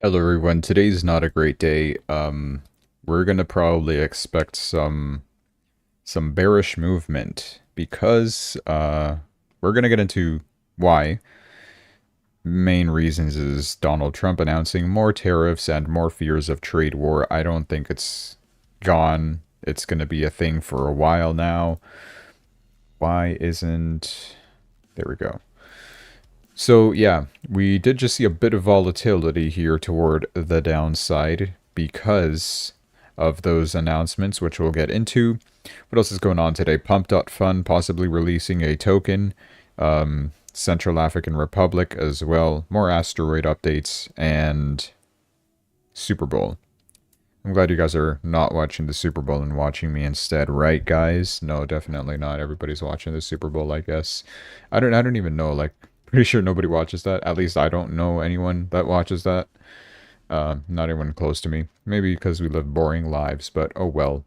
Hello everyone, today's not a great day. We're gonna probably expect some bearish movement because we're gonna get into why. Main reasons is Donald Trump announcing more tariffs and more fears of trade war. I don't think it's gone. It's gonna be a thing for a while now. Why isn't there we go. So yeah, we did just see a bit of volatility here toward the downside because of those announcements, which we'll get into. What else is going on today? Pump.Fun possibly releasing a token. Central African Republic as well. More asteroid updates and Super Bowl. I'm glad you guys are not watching the Super Bowl and watching me instead, right, guys? No, definitely not. Everybody's watching the Super Bowl, I guess. I don't even know. Like, pretty sure nobody watches that. At least I don't know anyone that watches that. Not anyone close to me. Maybe because we live boring lives, but oh well.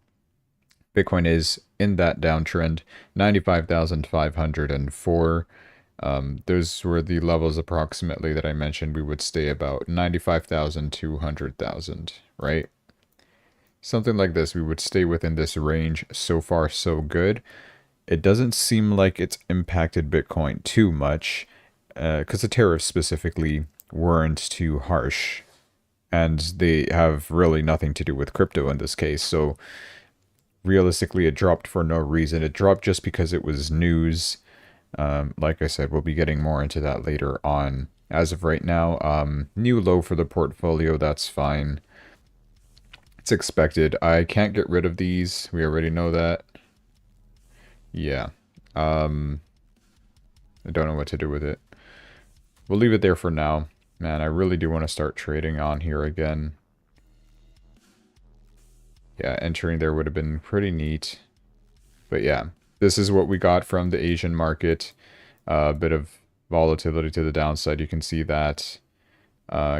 Bitcoin is in that downtrend, 95,504. Those were the levels approximately that I mentioned. We would stay about 95,000 to 100,000, right? Something like this, we would stay within this range. So far, so good. It doesn't seem like it's impacted Bitcoin too much, because the tariffs specifically weren't too harsh. And they have really nothing to do with crypto in this case. So realistically, it dropped for no reason. It dropped just because it was news. Like I said, we'll be getting more into that later on. As of right now, new low for the portfolio, that's fine. It's expected. I can't get rid of these. We already know that. Yeah. I don't know what to do with it. We'll leave it there for now. Man, I really do want to start trading on here again. Yeah, entering there would have been pretty neat. But yeah, this is what we got from the Asian market. A bit of volatility to the downside. You can see that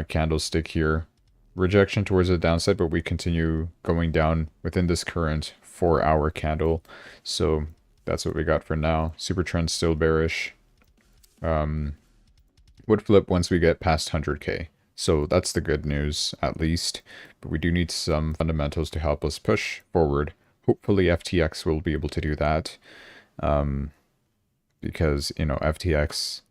candlestick here. Rejection towards the downside, but we continue going down within this current 4-hour candle. So that's what we got for now. Super trend still bearish. Would flip once we get past 100k. So that's the good news, at least. But we do need some fundamentals to help us push forward. Hopefully FTX will be able to do that. Because, you know, FTX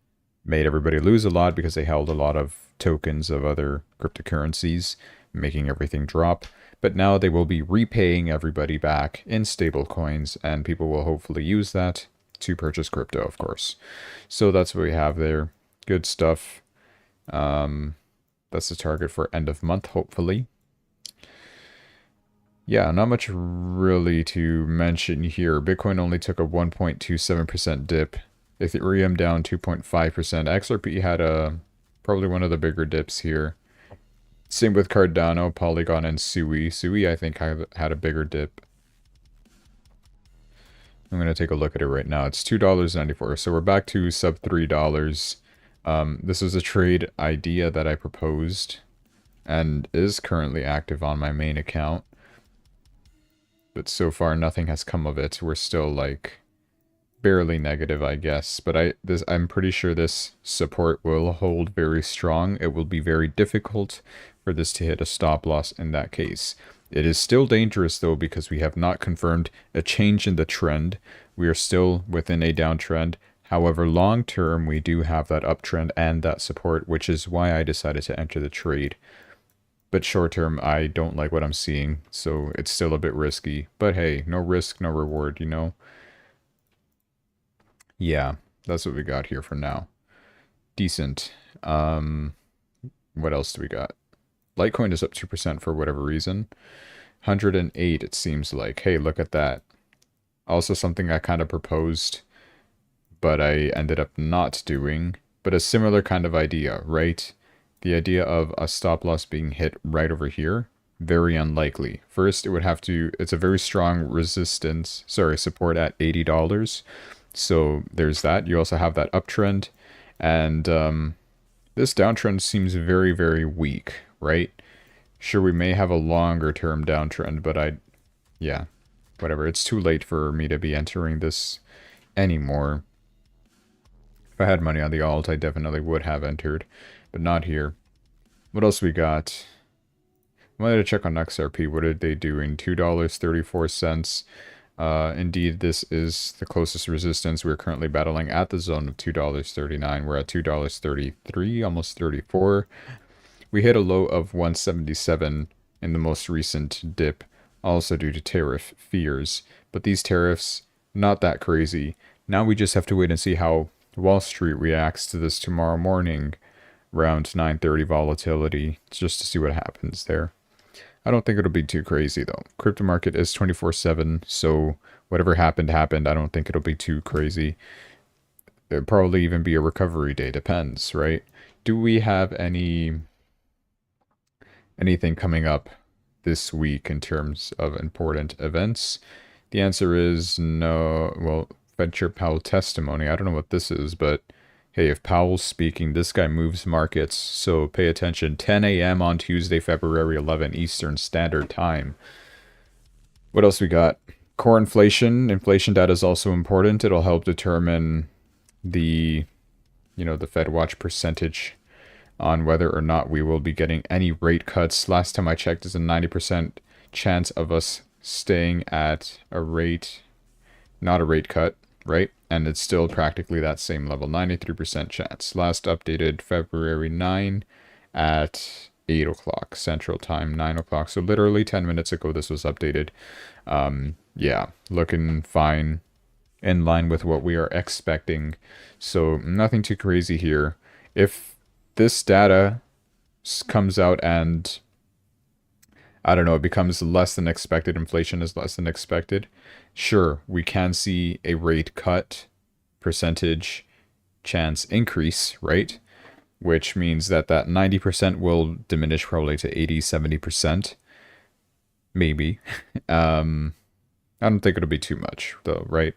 made everybody lose a lot because they held a lot of tokens of other cryptocurrencies, making everything drop. But now they will be repaying everybody back in stable coins, and people will hopefully use that to purchase crypto, of course. So that's what we have there. Good stuff. That's the target for end of month, hopefully. Yeah, not much really to mention here. Bitcoin only took a 1.27% dip. Ethereum down 2.5%. XRP had probably one of the bigger dips here. Same with Cardano, Polygon, and Sui. Sui, I think, had a bigger dip. I'm going to take a look at it right now. It's $2.94. So we're back to sub $3. This was a trade idea that I proposed and is currently active on my main account. But so far nothing has come of it. We're still like barely negative, I guess. But I'm pretty sure this support will hold very strong. It will be very difficult for this to hit a stop loss in that case. It is still dangerous though because we have not confirmed a change in the trend. We are still within a downtrend. However, long term, we do have that uptrend and that support, which is why I decided to enter the trade. But short term, I don't like what I'm seeing, so it's still a bit risky. But hey, no risk, no reward, you know? Yeah, that's what we got here for now. Decent. What else do we got? Litecoin is up 2% for whatever reason. 108, it seems like. Hey, look at that. Also something I kind of proposed, but I ended up not doing. But a similar kind of idea, right? The idea of a stop loss being hit right over here, very unlikely. First, it would have to, it's a very strong support at $80. So there's that. You also have that uptrend. And this downtrend seems very, very weak, right? Sure, we may have a longer term downtrend, but yeah, whatever. It's too late for me to be entering this anymore. If I had money on the alt, I definitely would have entered, but not here. What else we got? I wanted to check on XRP. What are they doing? $2.34. Indeed, this is the closest resistance. We're currently battling at the zone of $2.39. We're at $2.33, almost 34. We hit a low of 177 in the most recent dip, also due to tariff fears. But these tariffs, not that crazy. Now we just have to wait and see how Wall Street reacts to this tomorrow morning, around 9:30 volatility, just to see what happens there. I don't think it'll be too crazy though. Crypto market is 24/7, so whatever happened happened. I don't think it'll be too crazy. There'll probably even be a recovery day, depends, right? Do we have anything coming up this week in terms of important events? The answer is no. Well, Fed Chair Powell testimony. I don't know what this is, but hey, if Powell's speaking, this guy moves markets, so pay attention. 10 a.m. on Tuesday, February 11, Eastern Standard Time. What else we got? Core inflation. Inflation data is also important. It'll help determine the Fed watch percentage on whether or not we will be getting any rate cuts. Last time I checked, there's a 90% chance of us staying at a rate, not a rate cut, right? And it's still practically that same level, 93% chance. Last updated February 9 at 8 o'clock Central Time, 9 o'clock. So literally 10 minutes ago, this was updated. Yeah, looking fine, in line with what we are expecting. So nothing too crazy here. If this data comes out and, I don't know, it becomes less than expected, inflation is less than expected, sure, we can see a rate cut percentage chance increase, right? Which means that 90% will diminish probably to 80, 70%. Maybe. I don't think it'll be too much, though, right?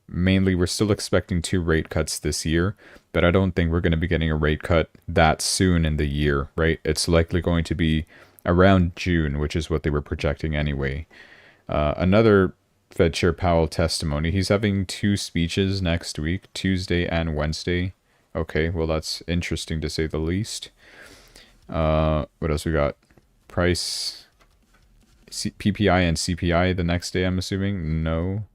Mainly, we're still expecting 2 rate cuts this year, but I don't think we're going to be getting a rate cut that soon in the year, right? It's likely going to be around June, which is what they were projecting anyway. Another Fed Chair Powell testimony. He's having 2 speeches next week, Tuesday and Wednesday. Okay, well, that's interesting to say the least. What else we got? Price, PPI and CPI the next day, I'm assuming? No.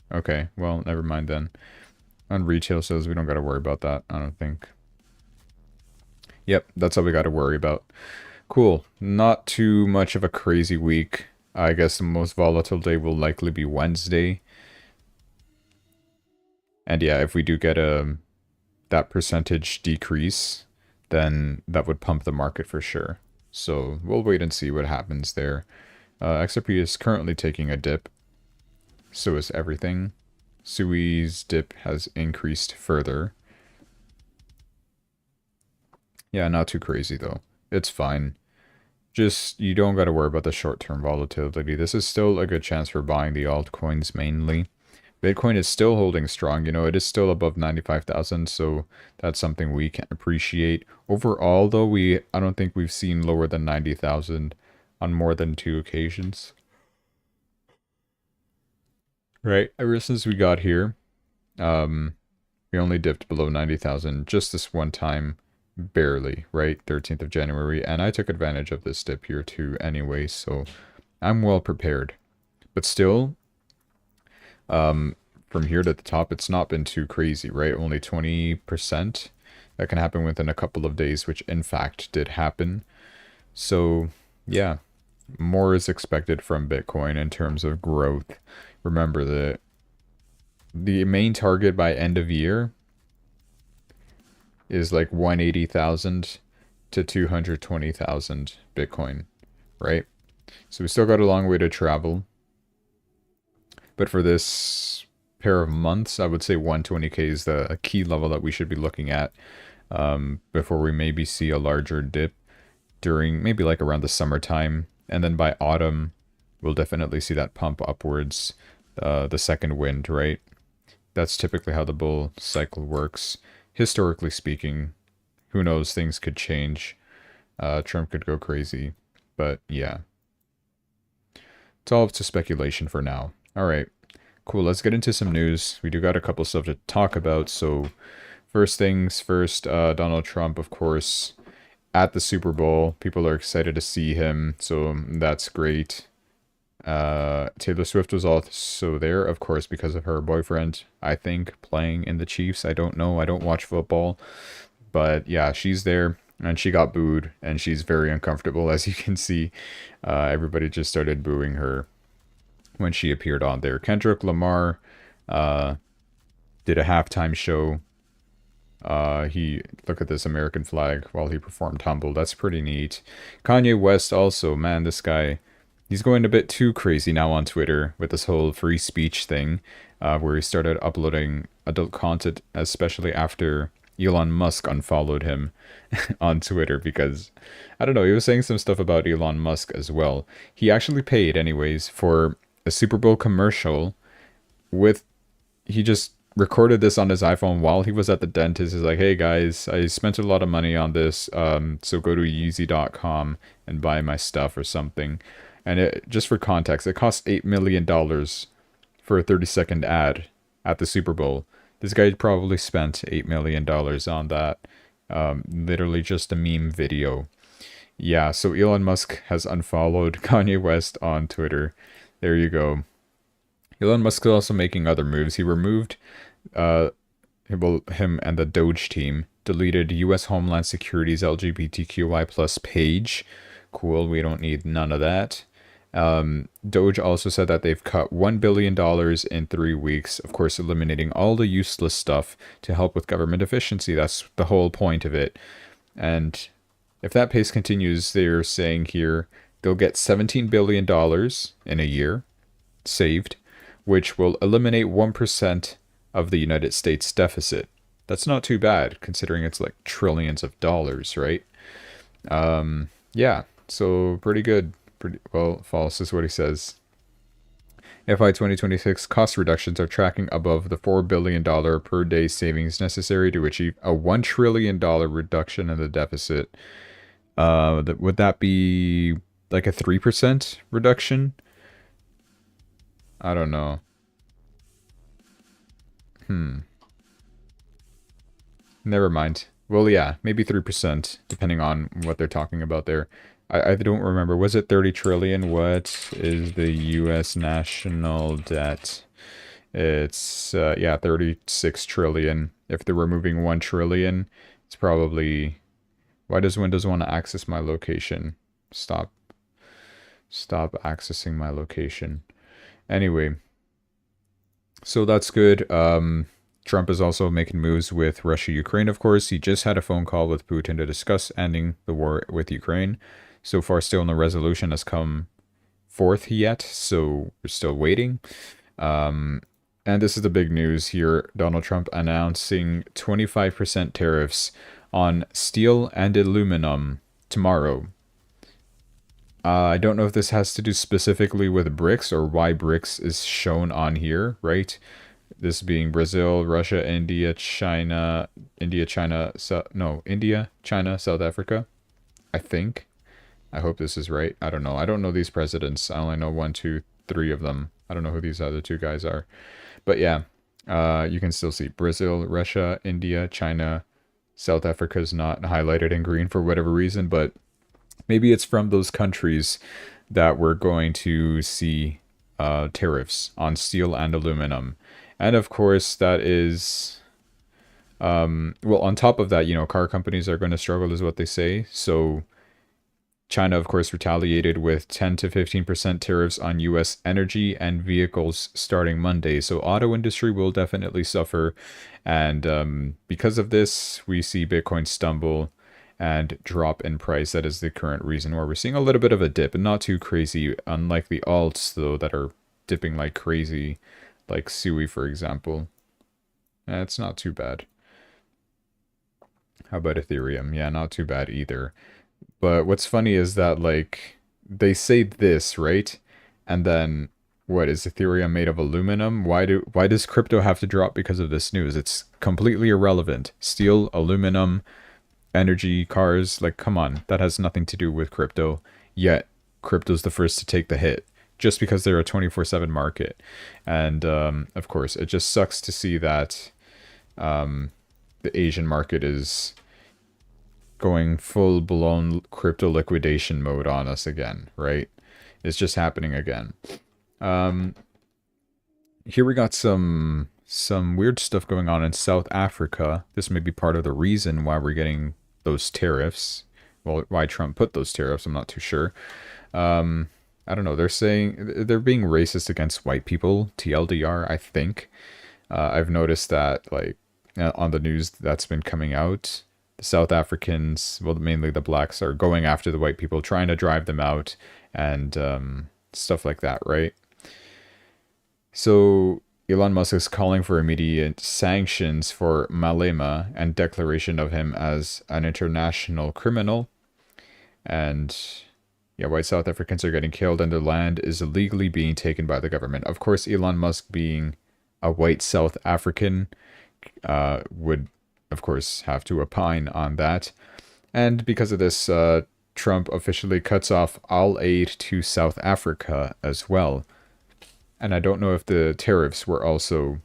Okay, well, never mind then. On retail sales, we don't got to worry about that, I don't think. Yep, that's all we got to worry about. Cool. Not too much of a crazy week. I guess the most volatile day will likely be Wednesday. And yeah, if we do get that percentage decrease, then that would pump the market for sure. So we'll wait and see what happens there. XRP is currently taking a dip. So is everything. SUI's dip has increased further. Yeah, not too crazy though. It's fine. Just, you don't got to worry about the short-term volatility. This is still a good chance for buying the altcoins mainly. Bitcoin is still holding strong. It is still above 95,000, so that's something we can appreciate. Overall, though, I don't think we've seen lower than 90,000 on more than 2 occasions. Right, ever since we got here, we only dipped below 90,000 just this one time. Barely, right? 13th of January, and I took advantage of this dip here too anyway, so I'm well prepared. But still, from here to the top, it's not been too crazy, right? Only 20%. That can happen within a couple of days, which in fact did happen. So, yeah, more is expected from Bitcoin in terms of growth. Remember that the main target by end of year is like 180,000 to 220,000 Bitcoin, right? So we still got a long way to travel. But for this pair of months, I would say 120k is the key level that we should be looking at before we maybe see a larger dip during maybe like around the summertime. And then by autumn, we'll definitely see that pump upwards, the second wind, right? That's typically how the bull cycle works. Historically speaking, who knows, things could change. Trump could go crazy, but yeah. It's all up to speculation for now. Alright, cool, let's get into some news. We do got a couple stuff to talk about, so first things first, Donald Trump, of course, at the Super Bowl. People are excited to see him, so that's great. Taylor Swift was also there, of course, because of her boyfriend, I think, playing in the Chiefs. I don't know. I don't watch football. But yeah, she's there, and she got booed, and she's very uncomfortable, as you can see. Everybody just started booing her when she appeared on there. Kendrick Lamar did a halftime show. He look at this American flag while he performed Humble. That's pretty neat. Kanye West also, man, this guy, he's going a bit too crazy now on Twitter with this whole free speech thing, where he started uploading adult content, especially after Elon Musk unfollowed him on Twitter because, I don't know, he was saying some stuff about Elon Musk as well. He actually paid, anyways, for a Super Bowl commercial with, he just recorded this on his iPhone while he was at the dentist. He's like, hey guys, I spent a lot of money on this, so go to Yeezy.com and buy my stuff or something. And it, just for context, it cost $8 million for a 30-second ad at the Super Bowl. This guy probably spent $8 million on that. Literally just a meme video. Yeah, so Elon Musk has unfollowed Kanye West on Twitter. There you go. Elon Musk is also making other moves. He removed him and the Doge team, deleted U.S. Homeland Security's LGBTQI plus page. Cool, we don't need none of that. Doge also said that they've cut $1 billion in 3 weeks, of course, eliminating all the useless stuff to help with government efficiency. That's the whole point of it. And if that pace continues, they're saying here they'll get $17 billion in a year saved, which will eliminate 1% of the United States deficit. That's not too bad, considering it's like trillions of dollars, right? Yeah, so pretty good. Pretty well, false is what he says. FY 2026 cost reductions are tracking above the $4 billion per day savings necessary to achieve a $1 trillion reduction in the deficit. Would that be like a 3% reduction? I don't know. Never mind. Well, yeah, maybe 3%, depending on what they're talking about there. I don't remember. Was it 30 trillion? What is the U.S. national debt? It's, yeah, 36 trillion. If they're removing 1 trillion, it's probably... Why does Windows want to access my location? Stop accessing my location. Anyway, so that's good. Trump is also making moves with Russia, Ukraine, of course. He just had a phone call with Putin to discuss ending the war with Ukraine. So far, still no resolution has come forth yet, so we're still waiting. And this is the big news here. Donald Trump announcing 25% tariffs on steel and aluminum tomorrow. I don't know if this has to do specifically with BRICS or why BRICS is shown on here, right? This being Brazil, Russia, India, China, China, South Africa, I think. I hope this is right. I don't know. I don't know these presidents. I only know 1, 2, 3 of them. I don't know who these other 2 guys are. But yeah, you can still see Brazil, Russia, India, China. South Africa is not highlighted in green for whatever reason, but maybe it's from those countries that we're going to see tariffs on steel and aluminum. And of course, that is... well, on top of that, car companies are going to struggle is what they say. So China, of course, retaliated with 10 to 15% tariffs on U.S. energy and vehicles starting Monday. So auto industry will definitely suffer. And because of this, we see Bitcoin stumble and drop in price. That is the current reason why we're seeing a little bit of a dip, and not too crazy, unlike the alts, though, that are dipping like crazy, like Sui, for example. It's not too bad. How about Ethereum? Yeah, not too bad either. But what's funny is that, like, they say this, right? And then, what, is Ethereum made of aluminum? Why does crypto have to drop because of this news? It's completely irrelevant. Steel, aluminum, energy, cars, like, come on. That has nothing to do with crypto. Yet, crypto's the first to take the hit, just because they're a 24/7 market. And, of course, it just sucks to see that the Asian market is going full-blown crypto liquidation mode on us again, right? It's just happening again. Here we got some weird stuff going on in South Africa. This may be part of the reason why we're getting those tariffs. Well, why Trump put those tariffs, I'm not too sure. I don't know. They're saying they're being racist against white people, TLDR, I think. I've noticed that, like, on the news that's been coming out, the South Africans, well, mainly the blacks, are going after the white people, trying to drive them out, and stuff like that, right? So Elon Musk is calling for immediate sanctions for Malema and declaration of him as an international criminal. And yeah, white South Africans are getting killed and their land is illegally being taken by the government. Of course, Elon Musk, being a white South African, would, of course, have to opine on that. And because of this, Trump officially cuts off all aid to South Africa as well. And I don't know if the tariffs were also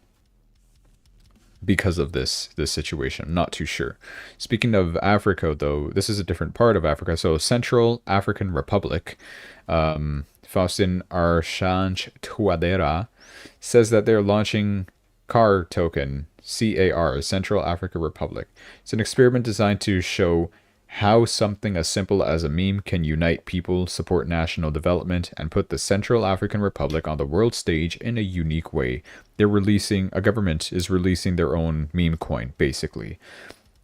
because of this situation. I'm not too sure. Speaking of Africa, though, this is a different part of Africa. So Central African Republic, Faustin Archange Touadera says that they're launching CAR token, CAR, Central African Republic. It's an experiment designed to show how something as simple as a meme can unite people, support national development, and put the Central African Republic on the world stage in a unique way. A government is releasing their own meme coin, basically.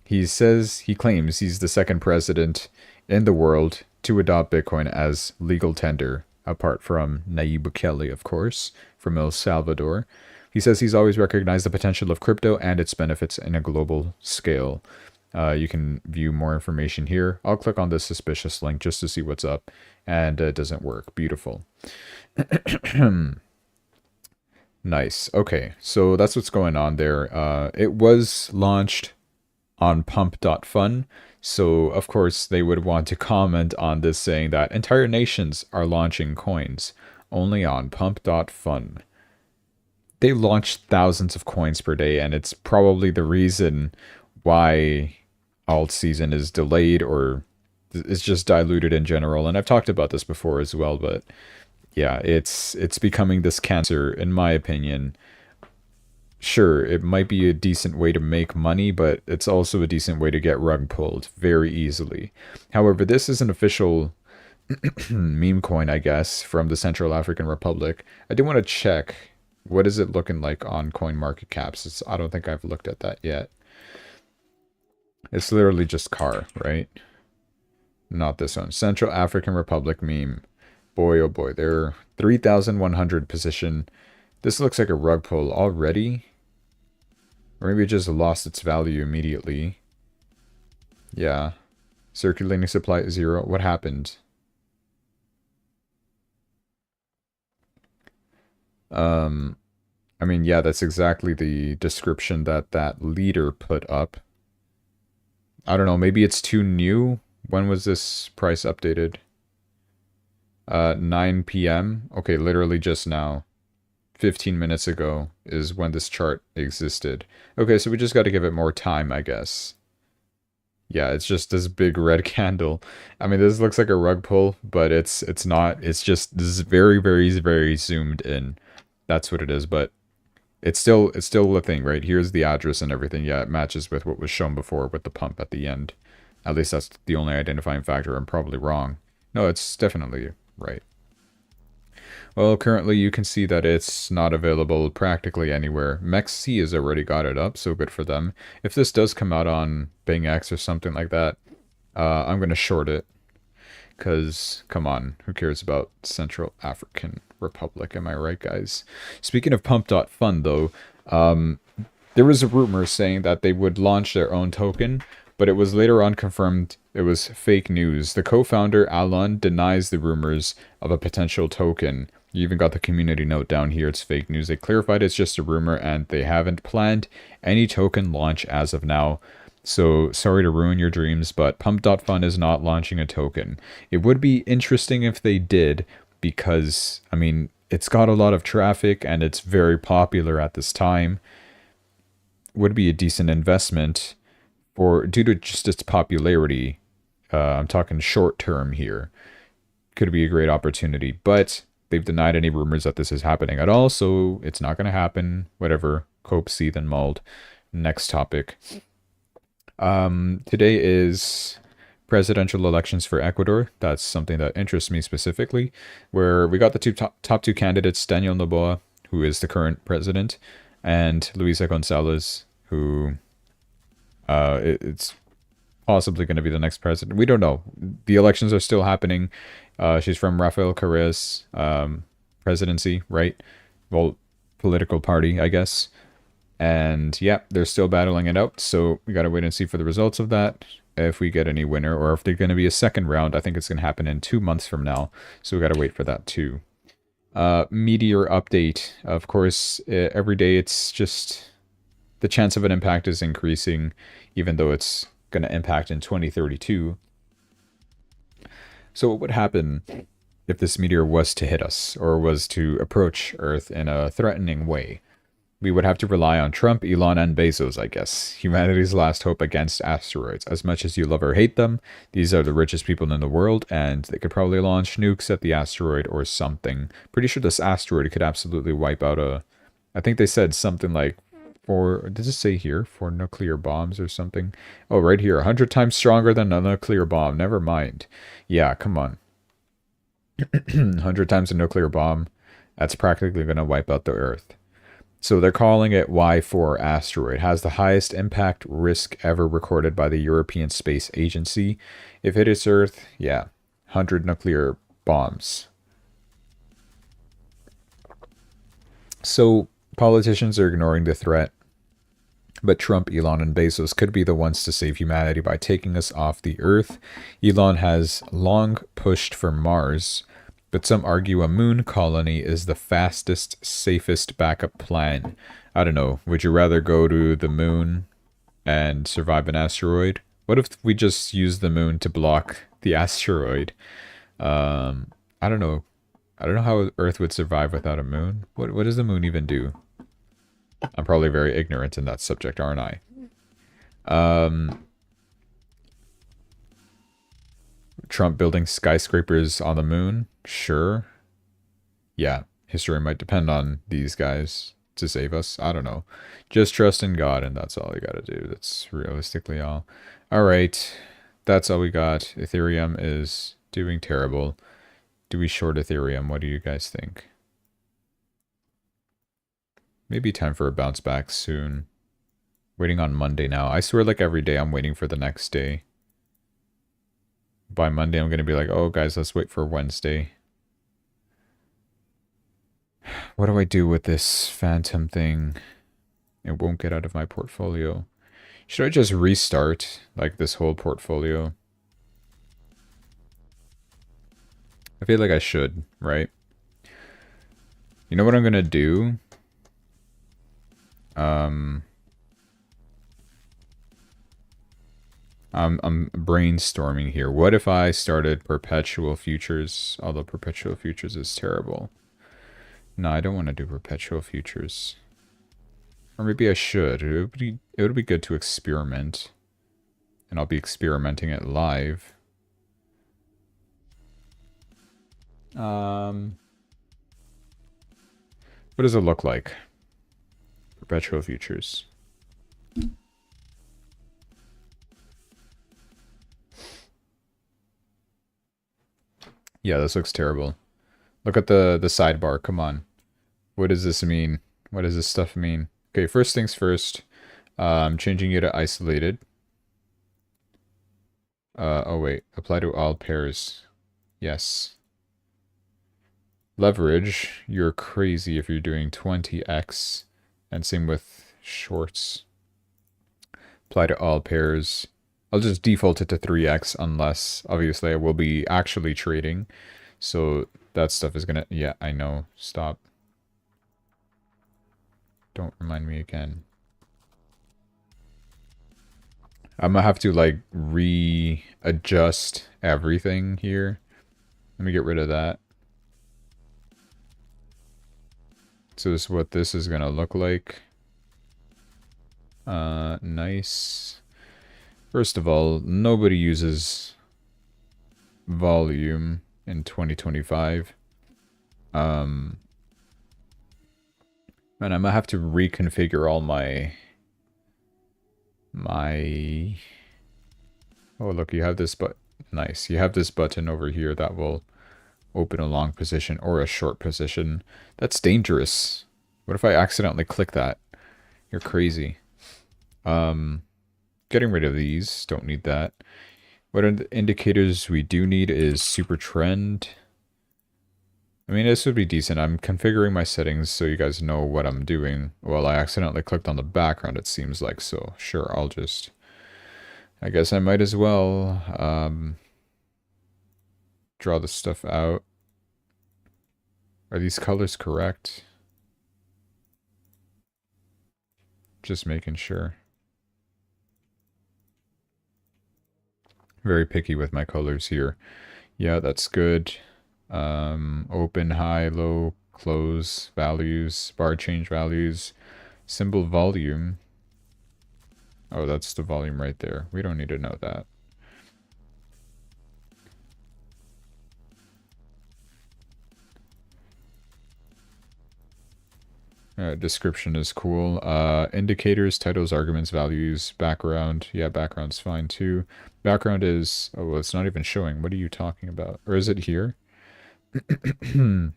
He claims he's the second president in the world to adopt Bitcoin as legal tender, apart from Nayib Bukele, of course, from El Salvador. He says he's always recognized the potential of crypto and its benefits in a global scale. You can view more information here. I'll click on this suspicious link just to see what's up, and it doesn't work. Beautiful. Nice. Okay, so that's what's going on there. It was launched on Pump.Fun, so of course they would want to comment on this, saying that entire nations are launching coins only on Pump.Fun. They launch thousands of coins per day, and it's probably the reason why alt season is delayed or is just diluted in general. And I've talked about this before as well, but yeah, it's becoming this cancer, in my opinion. Sure, it might be a decent way to make money, but it's also a decent way to get rug pulled very easily. However, this is an official meme coin, I guess, from the Central African Republic. I do want to check, what is it looking like on CoinMarketCap? I don't think I've looked at that yet. It's literally just CAR, right? Not this one. Central African Republic meme. Boy, oh boy. They're 3,100 position. This looks like a rug pull already. Or maybe it just lost its value immediately. Yeah. Circulating supply 0. What happened? I mean, yeah, that's exactly the description that that leader put up. I don't know, maybe it's too new. When was this price updated? 9 p.m. Okay, literally just now. 15 minutes ago is when this chart existed. Okay, so we just got to give it more time, I guess. Yeah, it's just this big red candle. I mean, this looks like a rug pull, but it's not. It's just, this is very, very, very zoomed in. That's what it is, but it's still a thing, right? Here's the address and everything. Yeah, it matches with what was shown before with the pump at the end. At least that's the only identifying factor. I'm probably wrong. No, it's definitely right. Well, currently you can see that it's not available practically anywhere. MEXC has already got it up, so good for them. If this does come out on BingX or something like that, I'm going to short it. Because, come on, who cares about Central African Republic? Am I right, guys? Speaking of Pump.Fun, though, there was a rumor saying that they would launch their own token, but it was later on confirmed it was fake news. The co-founder, Alon, denies the rumors of a potential token. You even got the community note down here. It's fake news. They clarified it's just a rumor, and they haven't planned any token launch as of now. So, sorry to ruin your dreams, but Pump.Fun is not launching a token. It would be interesting if they did, because, I mean, it's got a lot of traffic, and it's very popular at this time. Would be a decent investment or due to just its popularity, I'm talking short term here, could be a great opportunity. But they've denied any rumors that this is happening at all, so it's not going to happen. Whatever. Cope, seethe, and mulled. Next topic. Today is presidential elections for Ecuador. That's something that interests me specifically, where we got the top two candidates, Daniel Noboa, who is the current president, and Luisa Gonzalez, who it's possibly going to be the next president. We don't know. The elections are still happening. She's from Rafael Correa's presidency, right? Well, political party, I guess. And yeah, they're still battling it out. So we got to wait and see for the results of that. If we get any winner, or if they're going to be a second round. I think it's going to happen in 2 months from now. So we got to wait for that too. Meteor update. Of course, every day it's just the chance of an impact is increasing, even though it's going to impact in 2032. So what would happen if this meteor was to hit us, or was to approach Earth in a threatening way? We would have to rely on Trump, Elon, and Bezos, I guess. Humanity's last hope against asteroids. As much as you love or hate them, these are the richest people in the world, and they could probably launch nukes at the asteroid or something. Pretty sure this asteroid could absolutely wipe out a... I think they said something like, for... Does it say here? For nuclear bombs or something? Oh, right here. 100 times stronger than a nuclear bomb. Never mind. Yeah, come on. 100 times a nuclear bomb. That's practically going to wipe out the Earth. So they're calling it Y4 asteroid. Has the highest impact risk ever recorded by the European Space Agency. If it hits Earth, yeah, 100 nuclear bombs. So politicians are ignoring the threat, but Trump, Elon, and Bezos could be the ones to save humanity by taking us off the Earth. Elon has long pushed for Mars, but some argue a moon colony is the fastest, safest backup plan. I don't know. Would you rather go to the moon and survive an asteroid? What if we just use the moon to block the asteroid? I don't know. I don't know how Earth would survive without a moon. What does the moon even do? I'm probably very ignorant in that subject, aren't I? Trump building skyscrapers on the moon? Sure. Yeah, history might depend on these guys to save us. I don't know. Just trust in God, and that's all you gotta do. That's realistically all. Alright, that's all we got. Ethereum is doing terrible. Do we short Ethereum? What do you guys think? Maybe time for a bounce back soon. Waiting on Monday now. I swear like every day I'm waiting for the next day. By Monday I'm going to be like, oh guys, let's wait for Wednesday. What do I do with this phantom thing? It won't get out of my portfolio. Should I just restart like this whole portfolio? I feel like I should, right? You know what I'm going to do? I'm brainstorming here. What if I started perpetual futures? Although perpetual futures is terrible. No, I don't want to do perpetual futures. Or maybe I should. It would be good to experiment. And I'll be experimenting it live. What does it look like? Perpetual futures. Yeah, this looks terrible. Look at the sidebar. Come on. What does this mean? What does this stuff mean? Okay, first things first. I'm changing you to isolated. Oh wait. Apply to all pairs. Yes. Leverage. You're crazy if you're doing 20x. And same with shorts. Apply to all pairs. I'll just default it to 3x unless, obviously, I will be actually trading. So that stuff is gonna... Yeah, I know. Stop. Don't remind me again. I'm gonna have to, like, readjust everything here. Let me get rid of that. So this is what this is gonna look like. Nice. First of all, nobody uses volume in 2025. And I might have to reconfigure all my... Oh, look, you have this nice. You have this button over here that will open a long position or a short position. That's dangerous. What if I accidentally click that? You're crazy. Getting rid of these. Don't need that. What indicators we do need is super trend. I mean, this would be decent. I'm configuring my settings so you guys know what I'm doing. Well, I accidentally clicked on the background, it seems like, so sure, I'll just... I guess I might as well draw the stuff out. Are these colors correct? Just making sure. Very picky with my colors here. Yeah, that's good. Open, high, low, close, values, bar change values, symbol volume. Oh, that's the volume right there. We don't need to know that. Description is cool. Indicators, titles, arguments, values, background. Yeah, background's fine too. Background is... Oh, well, it's not even showing. What are you talking about? Or is it here? I'm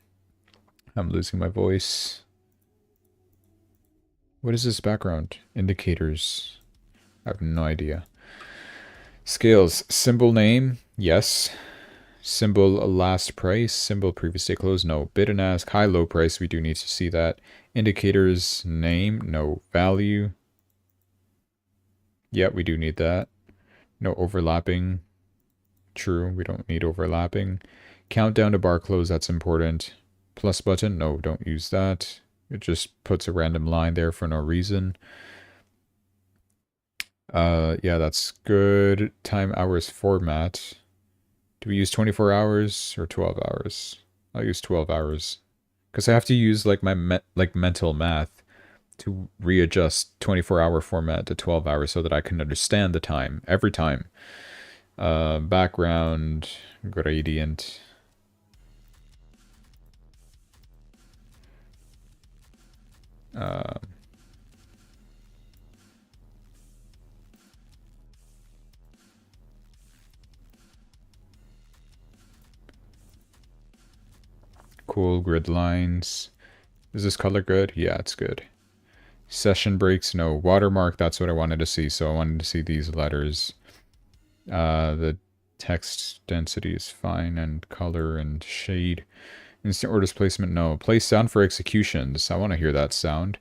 losing my voice. What is this background? Indicators. I have no idea. Scales. Symbol name. Yes. Symbol last price. Symbol previous day close. No. Bid and ask. High low price. We do need to see that. Indicators name. No. Value. Yeah, we do need that. No overlapping. True. We don't need overlapping. Countdown to bar close. That's important. Plus button. No, don't use that. It just puts a random line there for no reason. Yeah, that's good. Time hours format. Do we use 24 hours or 12 hours? I'll use 12 hours. Because I have to use like my mental math to readjust 24-hour format to 12 hours so that I can understand the time every time. Background, gradient. Cool grid lines. Is this color good? Yeah, it's good. Session breaks, no. Watermark, that's what I wanted to see. So I wanted to see these letters. The text density is fine, and color and shade. Instant or displacement, no. Play sound for executions. I want to hear that sound.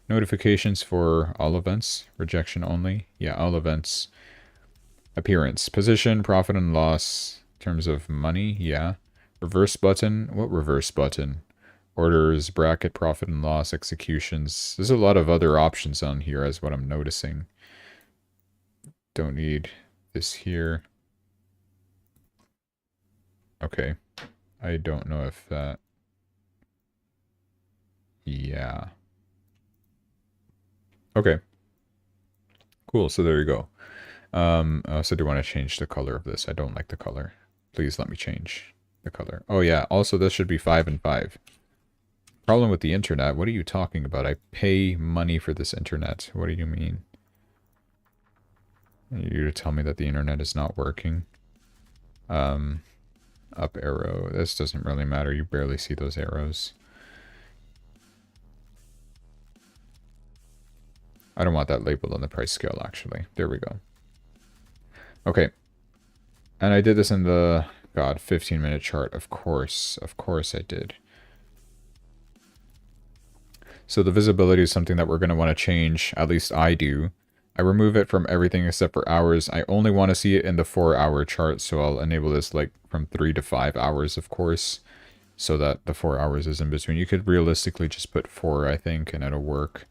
Notifications for all events. Rejection only. Yeah, all events. Appearance. Position, profit and loss. In terms of money, yeah. Reverse button. What reverse button? Orders, bracket, profit and loss, executions. There's a lot of other options on here as what I'm noticing. Don't need this here. Okay. I don't know if that... Yeah. Okay. Cool, so there you go. I also do want to change the color of this. I don't like the color. Please let me change the color. Oh yeah, also this should be 5 and 5. Problem with the internet? What are you talking about? I pay money for this internet. What do you mean? You tell me that the internet is not working. Up arrow. This doesn't really matter. You barely see those arrows. I don't want that labeled on the price scale, actually. There we go. Okay. And I did this in the, God, 15-minute chart. Of course. Of course I did. So the visibility is something that we're going to want to change. At least I do. I remove it from everything except for hours. I only want to see it in the 4-hour chart, so I'll enable this like from 3 to 5 hours, of course, so that the 4 hours is in between. You could realistically just put 4, I think, and it'll work.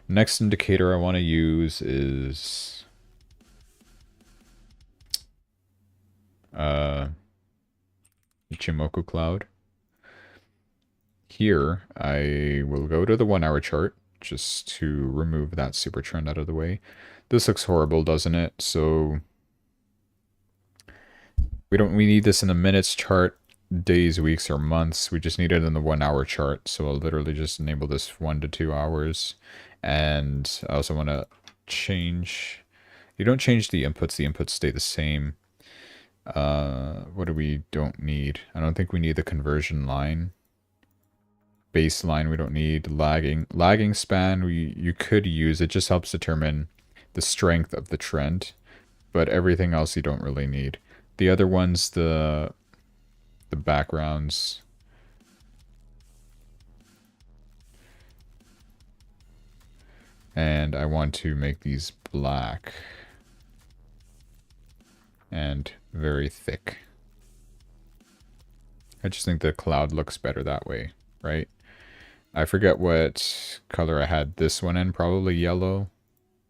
Next indicator I want to use is Ichimoku Cloud. Here, I will go to the 1-hour chart just to remove that super trend out of the way. This looks horrible, doesn't it? So we need this in the minutes chart, days, weeks, or months. We just need it in the 1 hour chart. So I'll literally just enable this 1 to 2 hours. And I also want to change. You don't change the inputs stay the same. What do we don't need? I don't think we need the conversion line. Baseline we don't need. Lagging span you could use. It just helps determine the strength of the trend, but everything else you don't really need. The other ones, the backgrounds. And I want to make these black and very thick. I just think the cloud looks better that way, right? I forget what color I had this one in, probably yellow.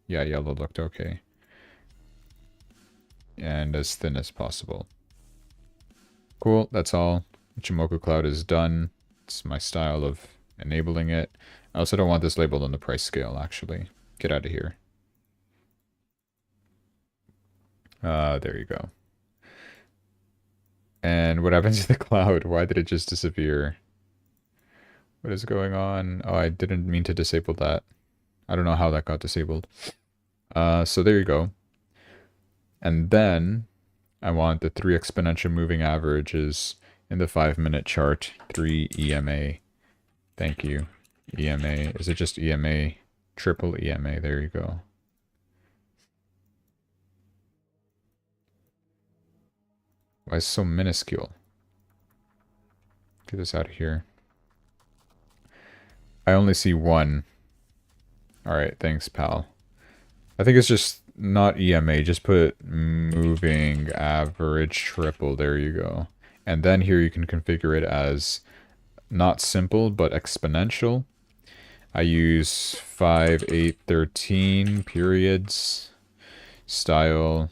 Yeah, yellow looked okay. And as thin as possible. Cool, that's all. Ichimoku Cloud is done. It's my style of enabling it. I also don't want this labeled on the price scale, actually. Get out of here. There you go. And what happens to the cloud? Why did it just disappear? What is going on? Oh, I didn't mean to disable that. I don't know how that got disabled. So there you go. And then I want the 3 exponential moving averages in the 5-minute chart. 3 EMA. Thank you. EMA. Is it just EMA? Triple EMA. There you go. Why is it so minuscule? Get this out of here. I only see 1. Alright, thanks, pal. I think it's just not EMA. Just put moving average triple. There you go. And then here you can configure it as not simple, but exponential. I use 5, 8, 13 periods. Style.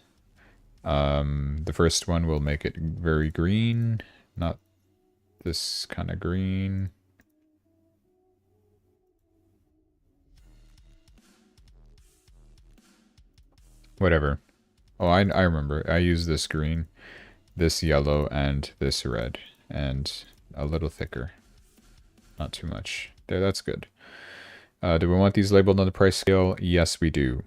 The first one will make it very green. Not this kind of green. Whatever. Oh, I remember. I use this green, this yellow, and this red. And a little thicker. Not too much. There, that's good. Do we want these labeled on the price scale? Yes, we do.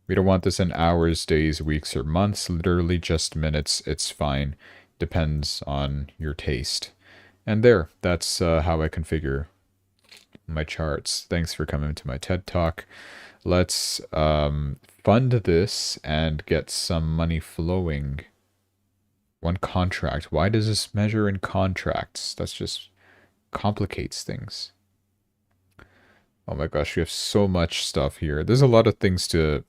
We don't want this in hours, days, weeks, or months. Literally just minutes. It's fine. Depends on your taste. And there. That's how I configure my charts. Thanks for coming to my TED Talk. Let's fund this and get some money flowing. 1 contract. Why does this measure in contracts? That's just complicates things. Oh my gosh, we have so much stuff here. There's a lot of things to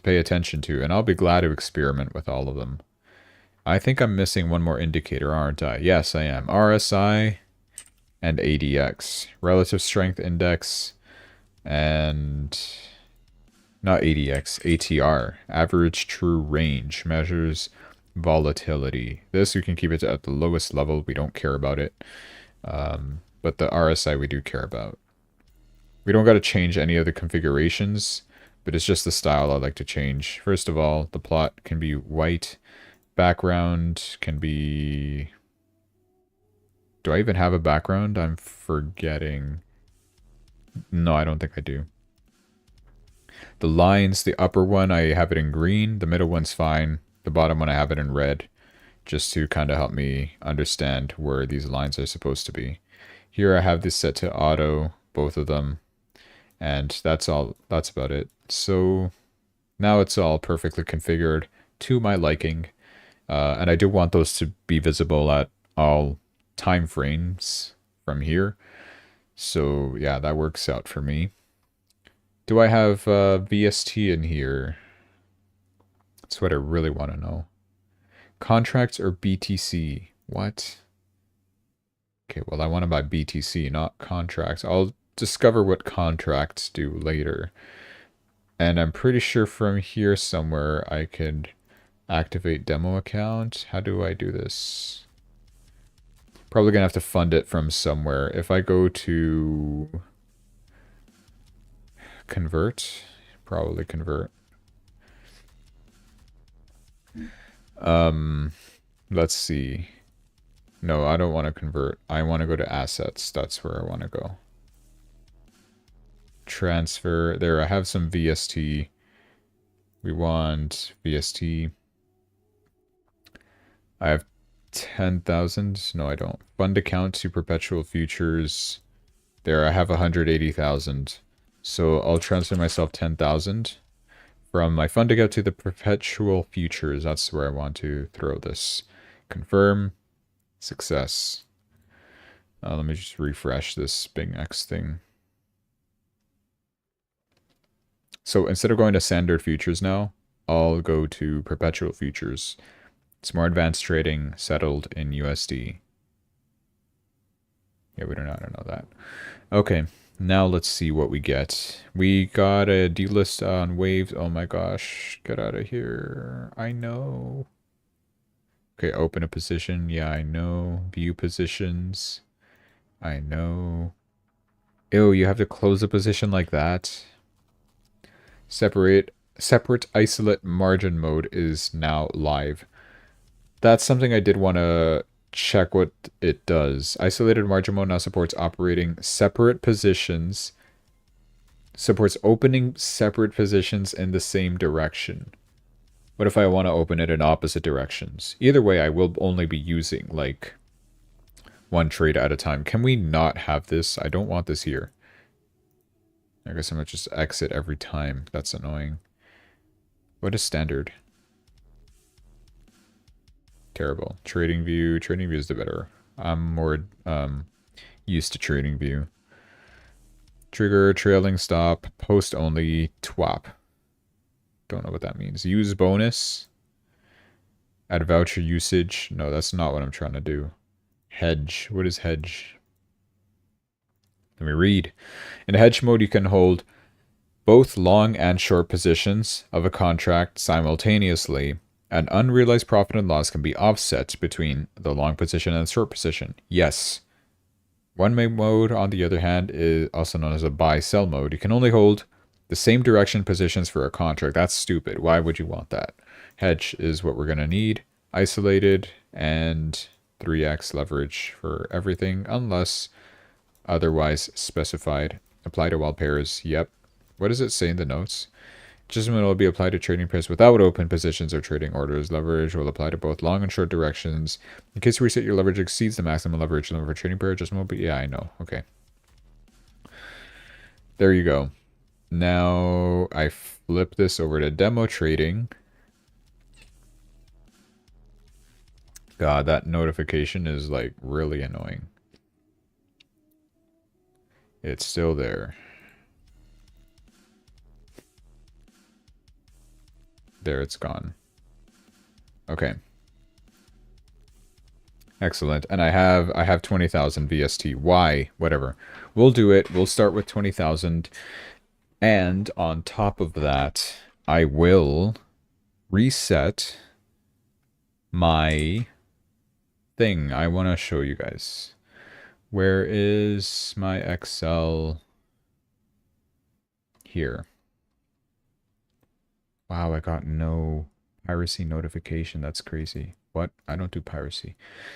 pay attention to, and I'll be glad to experiment with all of them. I think I'm missing one more indicator, aren't I? Yes, I am. RSI and ADX. Relative Strength Index and... not ADX, ATR. Average True Range. Measures volatility. This, we can keep it at the lowest level. We don't care about it. But the RSI we do care about. We don't got to change any of the configurations, but it's just the style I like to change. First of all, the plot can be white. Background can be... do I even have a background? I'm forgetting. No, I don't think I do. The lines, the upper one, I have it in green. The middle one's fine. The bottom one, I have it in red. Just to kind of help me understand where these lines are supposed to be. Here I have this set to auto, both of them. And that's all. That's about it. So now it's all perfectly configured to my liking. And I do want those to be visible at all time frames from here. So yeah, that works out for me. Do I have VST in here? That's what I really want to know. Contracts or BTC? What? Okay, well, I want to buy BTC, not contracts. I'll discover what contracts do later. And I'm pretty sure from here somewhere I could activate demo account. How do I do this? Probably gonna have to fund it from somewhere. If I go to convert, probably convert. Let's see. No, I don't want to convert. I want to go to assets. That's where I want to go. Transfer. There, I have some VST. We want VST. I have 10,000. No, I don't. Fund account to perpetual futures. There, I have 180,000. So I'll transfer myself 10,000 from my fund account to the perpetual futures. That's where I want to throw this. Confirm. Success. Let me just refresh this Bing X thing. So instead of going to standard futures now, I'll go to perpetual futures. It's more advanced trading, settled in USD. Yeah, we don't know that. Okay, now let's see what we get. We got a delist on waves. Oh my gosh, get out of here. I know. Okay, open a position. Yeah, I know. View positions. I know. Ew, you have to close a position like that. Separate isolate margin mode is now live. That's something I did want to check what it does. Isolated margin mode now supports operating separate positions. Supports opening separate positions in the same direction. What if I want to open it in opposite directions? Either way, I will only be using, like, one trade at a time. Can we not have this? I don't want this here. I guess I'm going to just exit every time. That's annoying. What is standard? Terrible. Trading view. Trading view is the better. I'm more used to trading view. Trigger, trailing stop, post only, twap. Don't know what that means. Use bonus. Add voucher usage. No, that's not what I'm trying to do. Hedge. What is hedge? Let me read. In hedge mode, you can hold both long and short positions of a contract simultaneously. An unrealized profit and loss can be offset between the long position and the short position. Yes. One-way mode, on the other hand, is also known as a buy-sell mode. You can only hold the same direction positions for a contract. That's stupid. Why would you want that? Hedge is what we're going to need. Isolated and 3x leverage for everything, unless otherwise specified. Apply to all pairs. Yep. What does it say in the notes? Adjustment will be applied to trading pairs without open positions or trading orders. Leverage will apply to both long and short directions. In case you reset your leverage exceeds the maximum leverage limit for trading pair, adjustment will be... Yeah, I know. Okay. There you go. Now I flip this over to demo trading. God, that notification is like really annoying. It's still there. There, it's gone. Okay. Excellent. And I have 20,000 VST. Why? Whatever. We'll do it. We'll start with 20,000. And on top of that, I will reset my thing. I want to show you guys. Where is my Excel? Here. Wow, I got no piracy notification. That's crazy. What? I don't do piracy.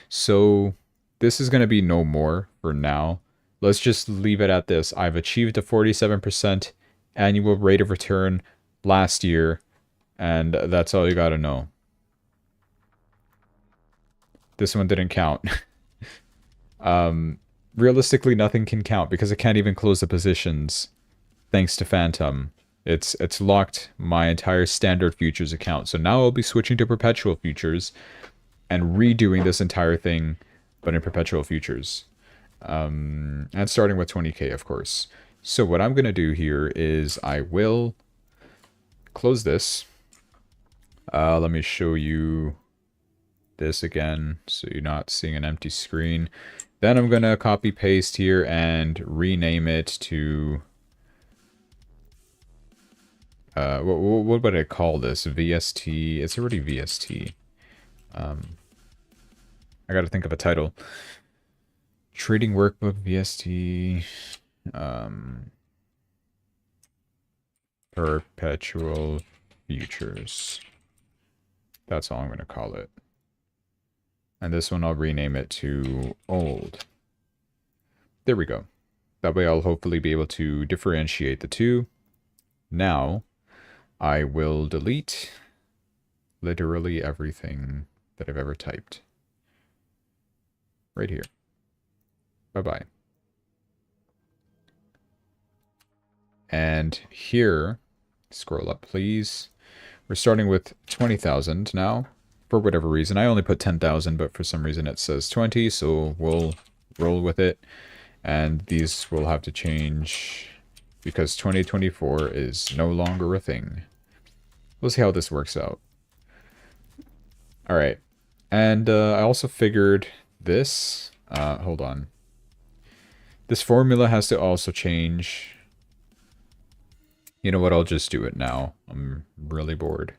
So this is going to be no more for now. Let's just leave it at this. I've achieved a 47% annual rate of return last year, and that's all you got to know. This one didn't count. Realistically, nothing can count because I can't even close the positions thanks to Phantom. It's locked my entire standard futures account. So now I'll be switching to perpetual futures and redoing this entire thing, but in perpetual futures. And starting with 20k, of course. So what I'm going to do here is I will close this. Let me show you this again so you're not seeing an empty screen. Then I'm going to copy paste here and rename it to... what would I call this? VST. It's already VST. I gotta think of a title. Trading Workbook VST. Perpetual Futures. That's all I'm going to call it. And this one I'll rename it to old. There we go. That way I'll hopefully be able to differentiate the two. Now, I will delete literally everything that I've ever typed. Right here. Bye-bye. And here, scroll up please. We're starting with 20,000 now. For whatever reason, I only put 10,000, but for some reason it says 20, so we'll roll with it. And these will have to change because 2024 is no longer a thing. We'll see how this works out. Alright. And I also figured this. Hold on. This formula has to also change. You know what? I'll just do it now. I'm really bored.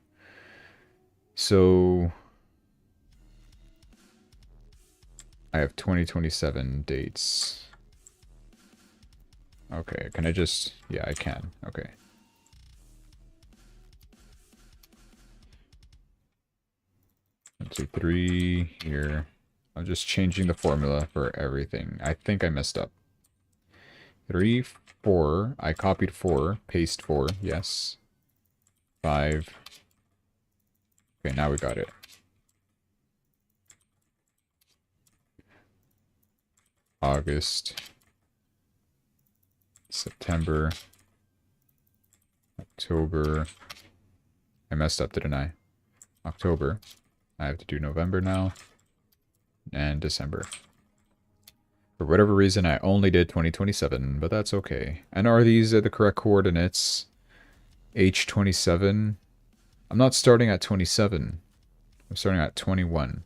So I have 2027 dates. Okay, can I just... Yeah, I can. Okay. One, two, three here. I'm just changing the formula for everything. I think I messed up. 3, 4. I copied 4. Paste 4. Yes. 5. Okay, now we got it. August. September. October. I messed up, didn't I? October. I have to do November now. And December. For whatever reason, I only did 2027, but that's okay. And are these the correct coordinates? H27. I'm not starting at 27. I'm starting at 21.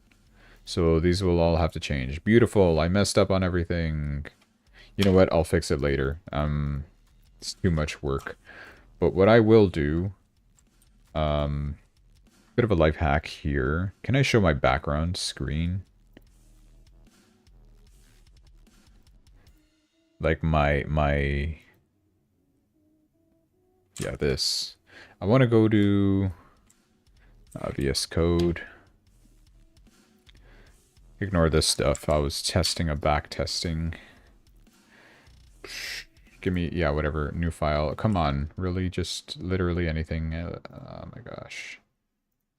So these will all have to change. Beautiful. I messed up on everything. You know what? I'll fix it later. It's too much work. But what I will do, bit of a life hack here. Can I show my background screen? Like my yeah, this. I want to go to VS Code. Ignore this stuff. I was testing a back testing. Give me, yeah, whatever, new file. Come on, really, just literally anything. Oh my gosh.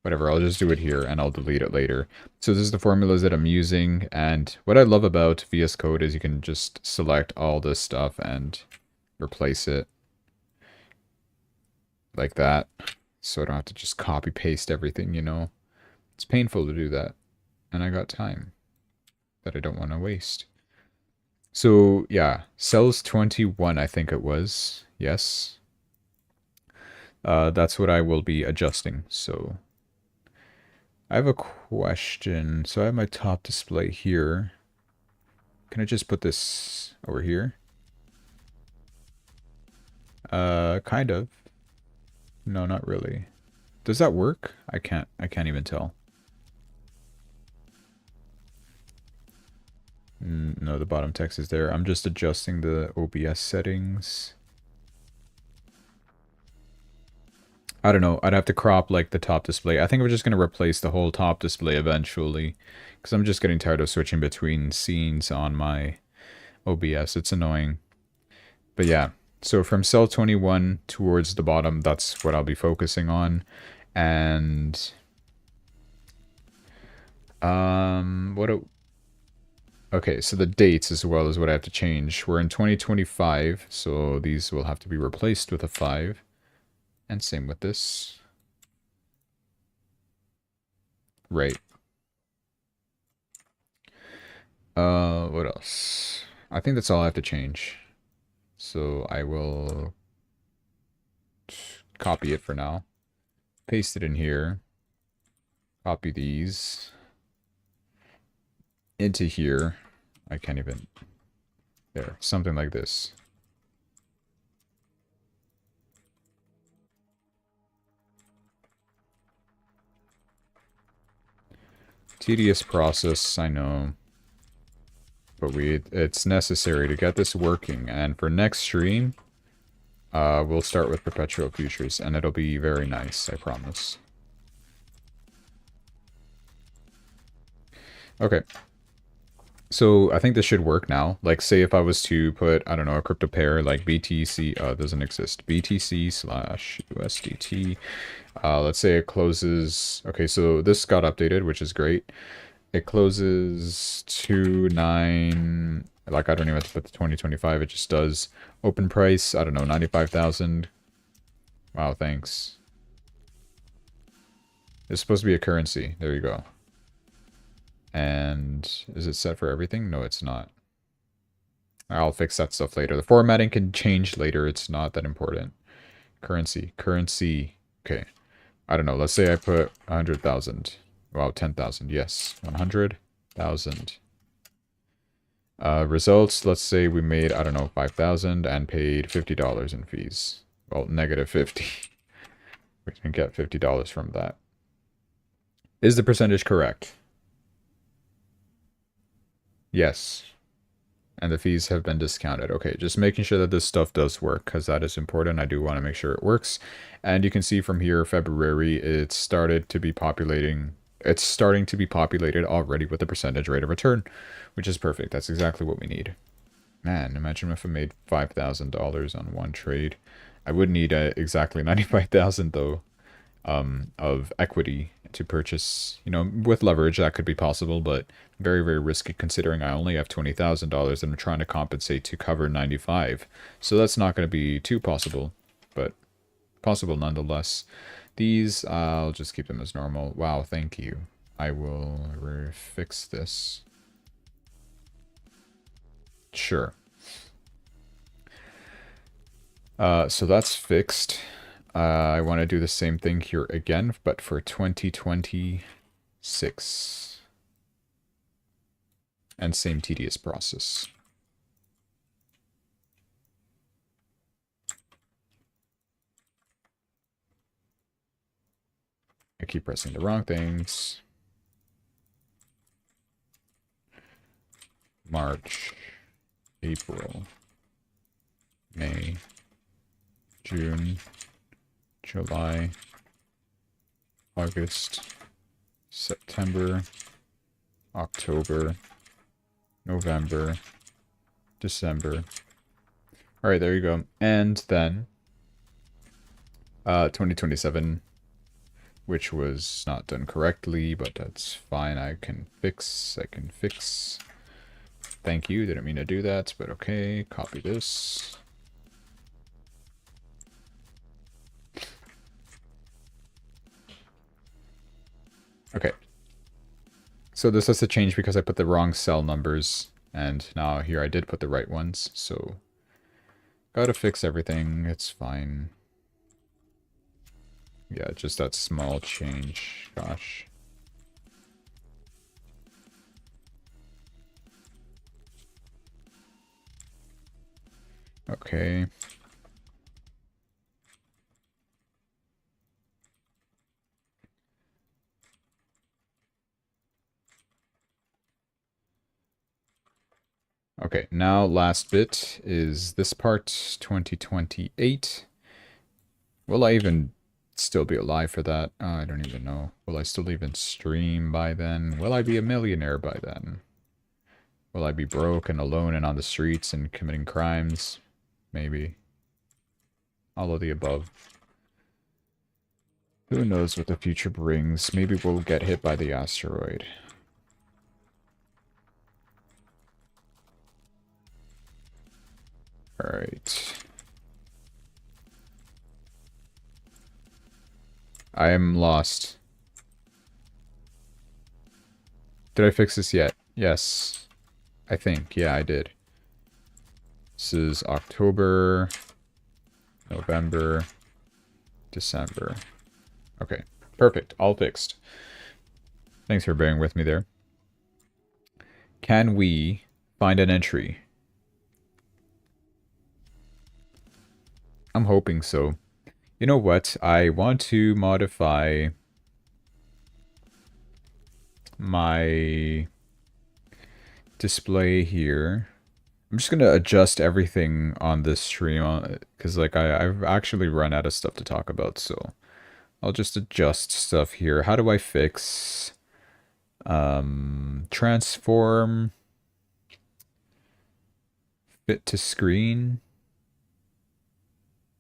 Whatever, I'll just do it here and I'll delete it later. So this is the formulas that I'm using, and what I love about VS Code is you can just select all this stuff and replace it like that. So I don't have to just copy paste everything, you know. It's painful to do that. And I got time that I don't want to waste. So yeah, cells 21 I think it was. Yes. That's what I will be adjusting. So I have a question. So I have my top display here. Can I just put this over here? Kind of. No, not really. Does that work? I can't even tell. No, the bottom text is there. I'm just adjusting the OBS settings. I don't know. I'd have to crop like the top display. I think we're just going to replace the whole top display eventually, because I'm just getting tired of switching between scenes on my OBS. It's annoying. But yeah, so from cell 21 towards the bottom, that's what I'll be focusing on. And okay, so the dates as well is what I have to change. We're in 2025, so these will have to be replaced with a 5. And same with this. Right. What else? I think that's all I have to change. So I will copy it for now. Paste it in here. Copy these into here. I can't even... There, something like this. Tedious process, I know. But it's necessary to get this working. And for next stream, we'll start with Perpetual Futures, and it'll be very nice, I promise. Okay. So I think this should work now. Like, say if I was to put, I don't know, a crypto pair like BTC, doesn't exist. BTC slash USDT. Let's say it closes. Okay, so this got updated, which is great. It closes 2/9. Like, I don't even have to put the 2025. It just does. Open price, I don't know, 95,000. Wow, thanks. It's supposed to be a currency. There you go. And is it set for everything? No, it's not. I'll fix that stuff later. The formatting can change later. It's not that important. Currency. Currency. Okay. I don't know. Let's say I put 100,000. Wow, 10,000. Yes. 100,000. Results. Let's say we made, I don't know, 5,000 and paid $50 in fees. Well, negative 50. We can get $50 from that. Is the percentage correct? Yes. And the fees have been discounted. Okay, just making sure that this stuff does work, because that is important. I do want to make sure it works. And you can see from here, February, it started to be populating. It's starting to be populated already with the percentage rate of return, which is perfect. That's exactly what we need. Man, imagine if I made $5,000 on one trade. I would need exactly 95,000 though, of equity to purchase. You know, with leverage that could be possible, but very, very risky considering I only have $20,000 and I'm trying to compensate to cover 95. So that's not going to be too possible, but possible nonetheless. These, I'll just keep them as normal. Wow, thank you. I will fix this. Sure. So that's fixed. I want to do the same thing here again, but for 2026. And same tedious process. I keep pressing the wrong things. March, April, May, June, July, August, September, October, November, December. All right, there you go. And then 2027, which was not done correctly, but that's fine. I can fix. Thank you. Didn't mean to do that, but okay. Copy this. Okay. So this has to change because I put the wrong cell numbers, and now here I did put the right ones, so gotta fix everything. It's fine. Yeah, just that small change. Gosh. Okay. Okay, now last bit is this part, 2028. Will I even still be alive for that? I don't even know. Will I still even stream by then? Will I be a millionaire by then? Will I be broke and alone and on the streets and committing crimes? Maybe. All of the above. Who knows what the future brings? Maybe we'll get hit by the asteroid. Alright. I am lost. Did I fix this yet? Yes. I think. Yeah, I did. This is October, November, December. Okay, perfect. All fixed. Thanks for bearing with me there. Can we find an entry? I'm hoping so. You know what? I want to modify my display here. I'm just gonna adjust everything on this stream because like I've actually run out of stuff to talk about, so I'll just adjust stuff here. How do I fix Transform fit to screen.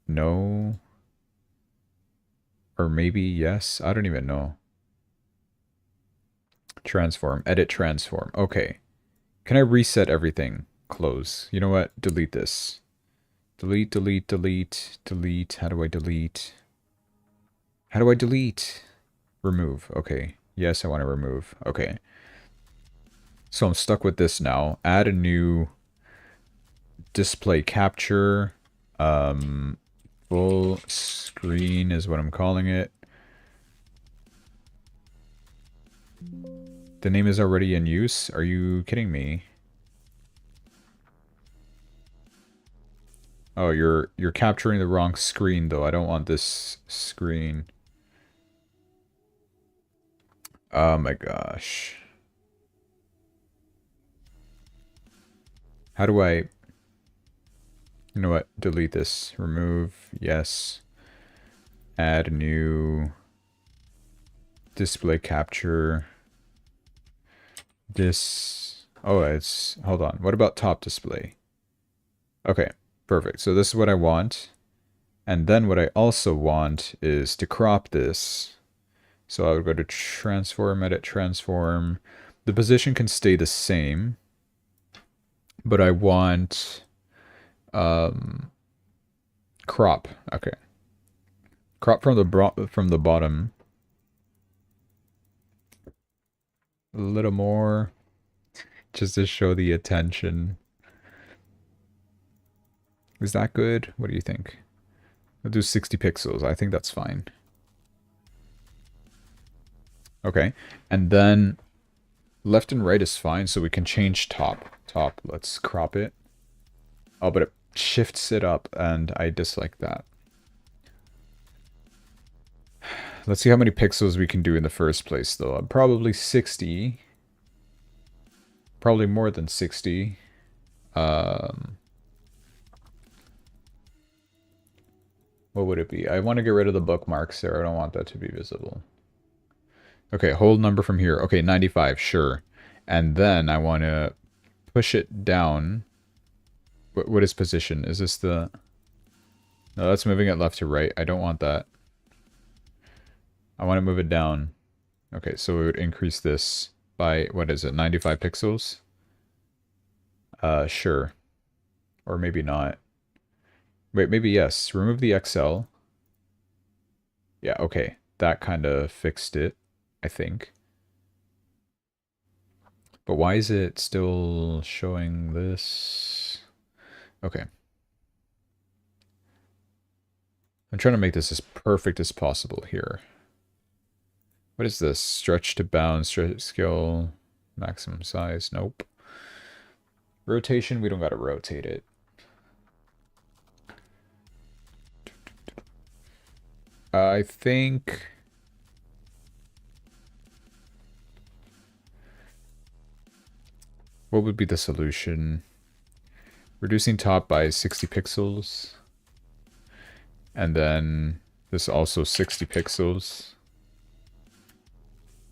No. Or maybe yes. I don't even know. Transform. Edit transform. Okay. Can I reset everything? Close. You know what? Delete this. Delete, delete, delete, delete. How do I delete? How do I delete? Remove. Okay. Yes, I want to remove. Okay. So I'm stuck with this now. Add a new display capture. Full screen is what I'm calling it. The name is already in use. Are you kidding me? Oh, you're capturing the wrong screen though. I don't want this screen. Oh my gosh. How do I... You know what? Delete this. Remove. Yes. Add a new display capture. This... Oh, it's... Hold on. What about top display? Okay. Perfect. So this is what I want. And then what I also want is to crop this. So I would go to transform, edit transform. The position can stay the same. But I want crop. Okay. Crop from the bottom. A little more. Just to show the attention. Is that good? What do you think? I'll do 60 pixels. I think that's fine. Okay. And then left and right is fine, so we can change top. Top, let's crop it. Oh, but it shifts it up, and I dislike that. Let's see how many pixels we can do in the first place, though. Probably 60. Probably more than 60. What would it be? I want to get rid of the bookmarks there. I don't want that to be visible. Okay, hold number from here. Okay, 95, sure. And then I want to push it down. What is position? Is this the... No, that's moving it left to right. I don't want that. I want to move it down. Okay, so we would increase this by, what is it, 95 pixels? Sure. Or maybe not. Wait, maybe yes. Remove the XL. Yeah, okay. That kind of fixed it, I think. But why is it still showing this? Okay. I'm trying to make this as perfect as possible here. What is this? Stretch to bound, stretch scale, maximum size. Nope. Rotation, we don't gotta rotate it. I think... What would be the solution? Reducing top by 60 pixels. And then this also 60 pixels.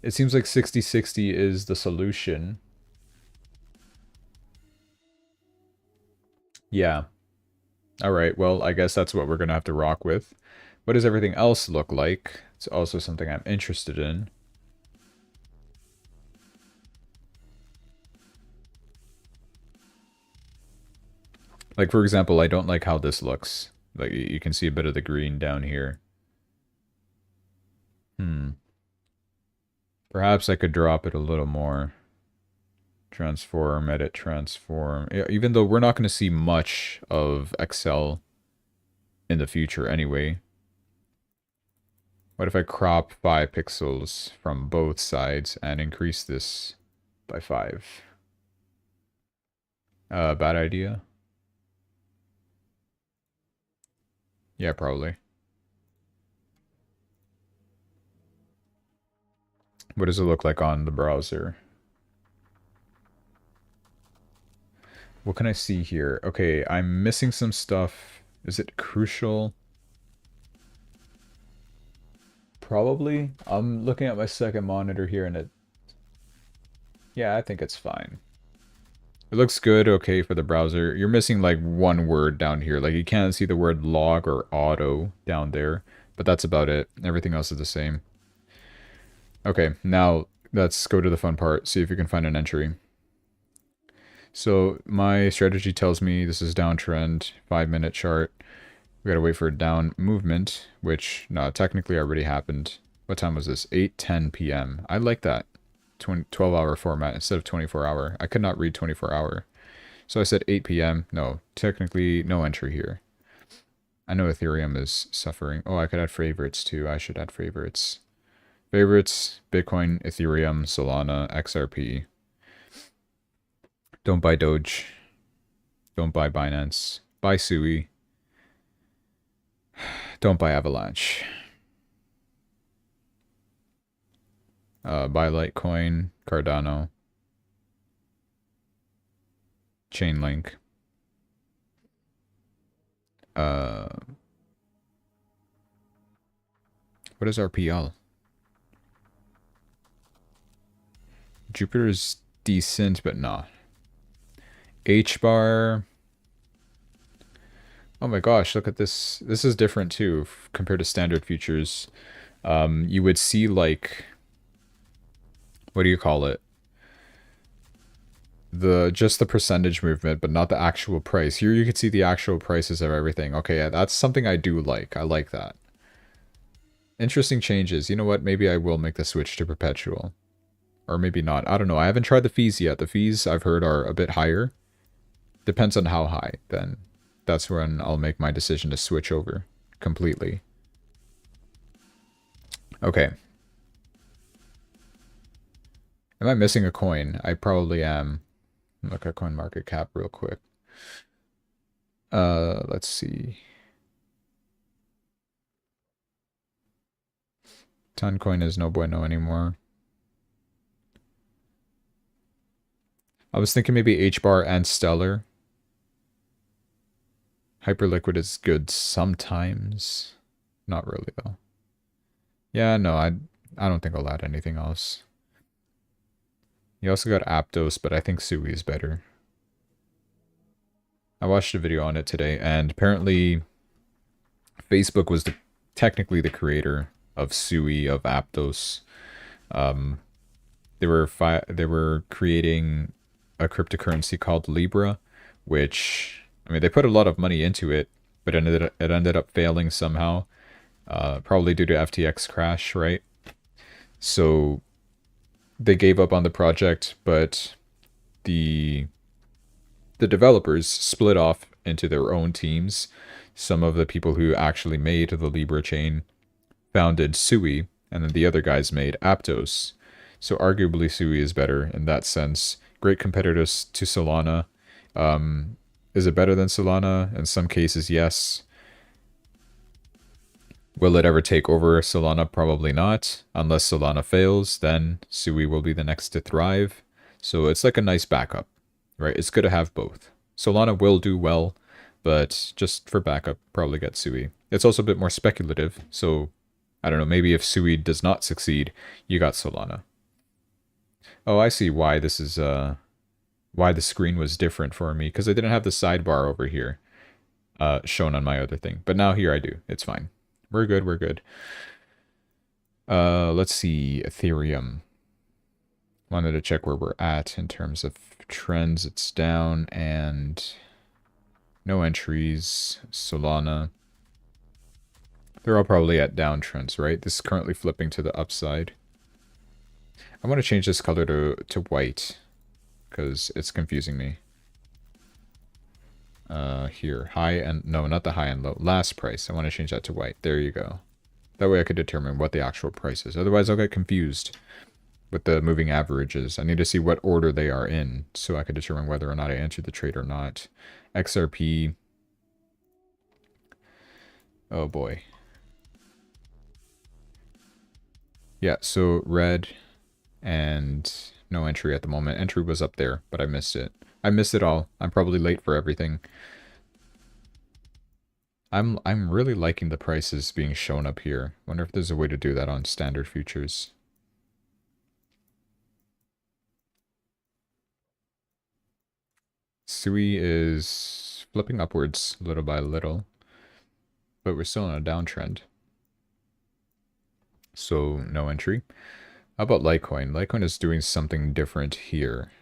It seems like 60-60 is the solution. Yeah. Alright, well, I guess that's what we're going to have to rock with. What does everything else look like? It's also something I'm interested in. Like, for example, I don't like how this looks. Like, you can see a bit of the green down here. Perhaps I could drop it a little more. Transform, edit, transform. Yeah, even though we're not going to see much of Excel in the future anyway. What if I crop 5 pixels from both sides and increase this by 5? Bad idea? Yeah, probably. What does it look like on the browser? What can I see here? Okay, I'm missing some stuff. Is it crucial? Probably. I'm looking at my second monitor here and it Yeah, I think it's fine. It looks good, okay, for the browser. You're missing like one word down here. Like you can't see the word log or auto down there, but that's about it. Everything else is the same. Okay, now let's go to the fun part. See if you can find an entry. So my strategy tells me this is downtrend, 5-minute chart. We gotta wait for a down movement, which no, technically already happened. What time was this? 8:10 p.m. I like that. 12-hour format instead of 24-hour. I could not read 24-hour. So I said 8 p.m. No, technically no entry here. I know Ethereum is suffering. Oh, I could add favorites too. I should add favorites. Favorites, Bitcoin, Ethereum, Solana, XRP. Don't buy Doge. Don't buy Binance. Buy Sui. Don't buy Avalanche. Buy Litecoin, Cardano, Chainlink. What is RPL? Jupiter's decent, but not. H-bar. Oh my gosh, look at this. This is different too compared to standard futures. You would see like, what do you call it? Just the percentage movement, but not the actual price. Here you can see the actual prices of everything. Okay, yeah, that's something I do like. I like that. Interesting changes. You know what? Maybe I will make the switch to perpetual. Or maybe not. I don't know. I haven't tried the fees yet. The fees I've heard are a bit higher. Depends on how high, then. That's when I'll make my decision to switch over completely. Okay. Am I missing a coin? I probably am. Look at CoinMarketCap real quick. Let's see. Toncoin is no bueno anymore. I was thinking maybe H-bar and Stellar. Hyperliquid is good sometimes. Not really, though. Yeah, no, I don't think I'll add anything else. You also got Aptos, but I think Sui is better. I watched a video on it today, and apparently Facebook was technically the creator of Sui, of Aptos. They were creating a cryptocurrency called Libra, which, I mean, they put a lot of money into it, but it ended up failing somehow, probably due to FTX crash, right? So they gave up on the project, but the developers split off into their own teams. Some of the people who actually made the Libra chain founded Sui, and then the other guys made Aptos. So arguably Sui is better in that sense. Great competitors to Solana. Is it better than Solana? In some cases, yes. Will it ever take over Solana? Probably not. Unless Solana fails, then Sui will be the next to thrive. So it's like a nice backup, right? It's good to have both. Solana will do well, but just for backup, probably get Sui. It's also a bit more speculative, so I don't know, maybe if Sui does not succeed, you got Solana. Oh, I see why this is, why the screen was different for me, because I didn't have the sidebar over here shown on my other thing. But now here I do. It's fine. We're good, we're good. Let's see, Ethereum. Wanted to check where we're at in terms of trends. It's down and no entries. Solana. They're all probably at downtrends, right? This is currently flipping to the upside. I want to change this color to white because it's confusing me. Here, high and no, not the high and low. Last price. I want to change that to white. There you go. That way I could determine what the actual price is. Otherwise, I'll get confused with the moving averages. I need to see what order they are in so I could determine whether or not I entered the trade or not. XRP. Oh boy. Yeah, so red and no entry at the moment. Entry was up there, but I missed it. I missed it all. I'm probably late for everything. I'm really liking the prices being shown up here. Wonder if there's a way to do that on standard futures. Sui is flipping upwards little by little, but we're still in a downtrend. So no entry. How about Litecoin? Litecoin is doing something different here.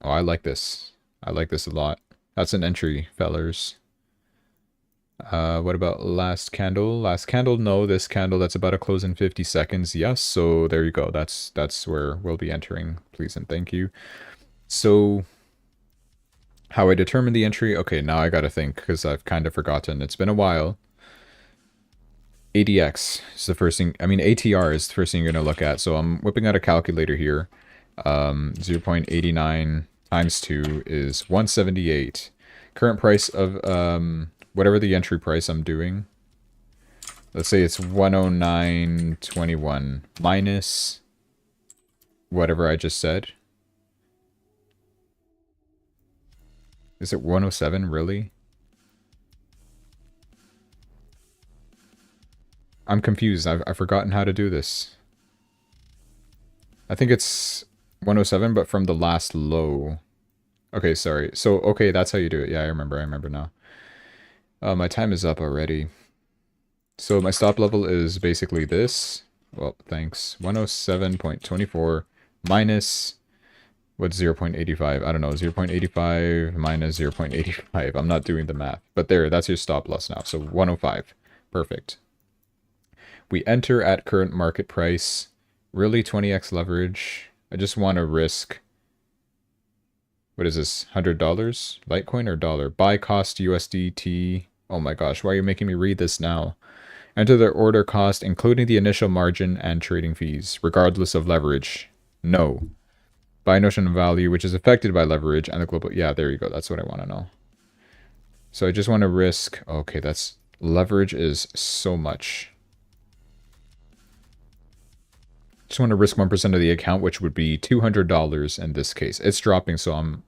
Oh, I like this. I like this a lot. That's an entry, fellers. What about last candle? Last candle, no. This candle, that's about to close in 50 seconds. Yes, so there you go. That's where we'll be entering. Please and thank you. So, how I determine the entry? Okay, now I gotta think, because I've kind of forgotten. It's been a while. ADX is the first thing, I mean ATR is the first thing you're going to look at. So I'm whipping out a calculator here. 0.89 times 2 is 178. Current price of whatever the entry price I'm doing. Let's say it's 109.21 minus whatever I just said. Is it 107 really? I'm confused. I've forgotten how to do this. I think it's 107, but from the last low. Okay, sorry. So, okay, that's how you do it. Yeah, I remember now. My time is up already. So my stop level is basically this. Well, thanks. 107.24 minus, what's 0.85? I don't know, 0.85 minus 0.85. I'm not doing the math. But there, that's your stop loss now. So 105. Perfect. We enter at current market price. Really 20x leverage. I just want to risk, what is this, $100? Litecoin or dollar? Buy cost USDT. Oh my gosh, why are you making me read this now? Enter the order cost, including the initial margin and trading fees, regardless of leverage. No. Buy notional value, which is affected by leverage and the global... Yeah, there you go. That's what I want to know. So I just want to risk... Okay, that's... Leverage is so much. Just want to risk 1% of the account, which would be $200 in this case. It's dropping, so I'm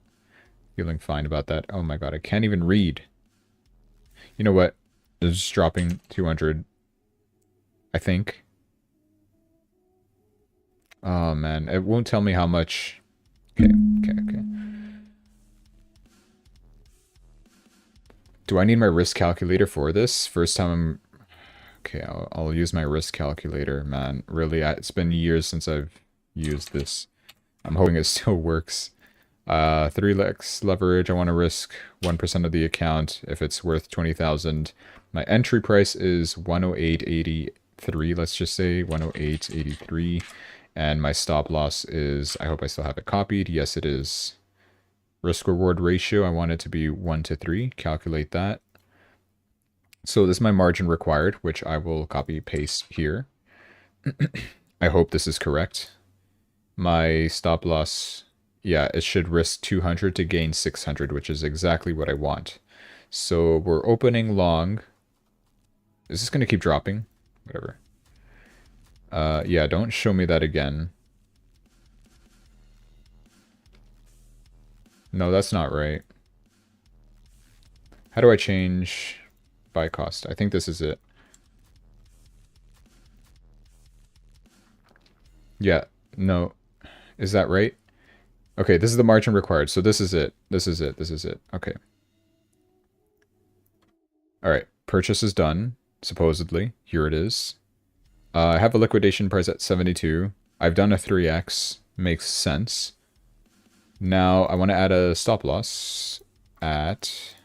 feeling fine about that. Oh my god, I can't even read. You know what? It's just dropping 200. I think. Oh man, it won't tell me how much. Okay. Do I need my risk calculator for this? First time I'm... Okay, I'll use my risk calculator, man. Really, it's been years since I've used this. I'm hoping it still works. 3x leverage, I want to risk 1% of the account if it's worth 20,000. My entry price is 108.83, let's just say 108.83. And my stop loss is, I hope I still have it copied. Yes, it is. Risk reward ratio, I want it to be 1 to 3. Calculate that. So this is my margin required, which I will copy paste here. I hope this is correct. My stop loss, yeah, it should risk 200 to gain 600, which is exactly what I want. So we're opening long. Is this going to keep dropping? Whatever. Yeah, don't show me that again. No, that's not right. How do I change buy cost? I think this is it. Yeah, no. Is that right? Okay, this is the margin required. So this is it. This is it. This is it. Okay. All right. Purchase is done, supposedly. Here it is. I have a liquidation price at 72. I've done a 3x. Makes sense. Now I want to add a stop loss at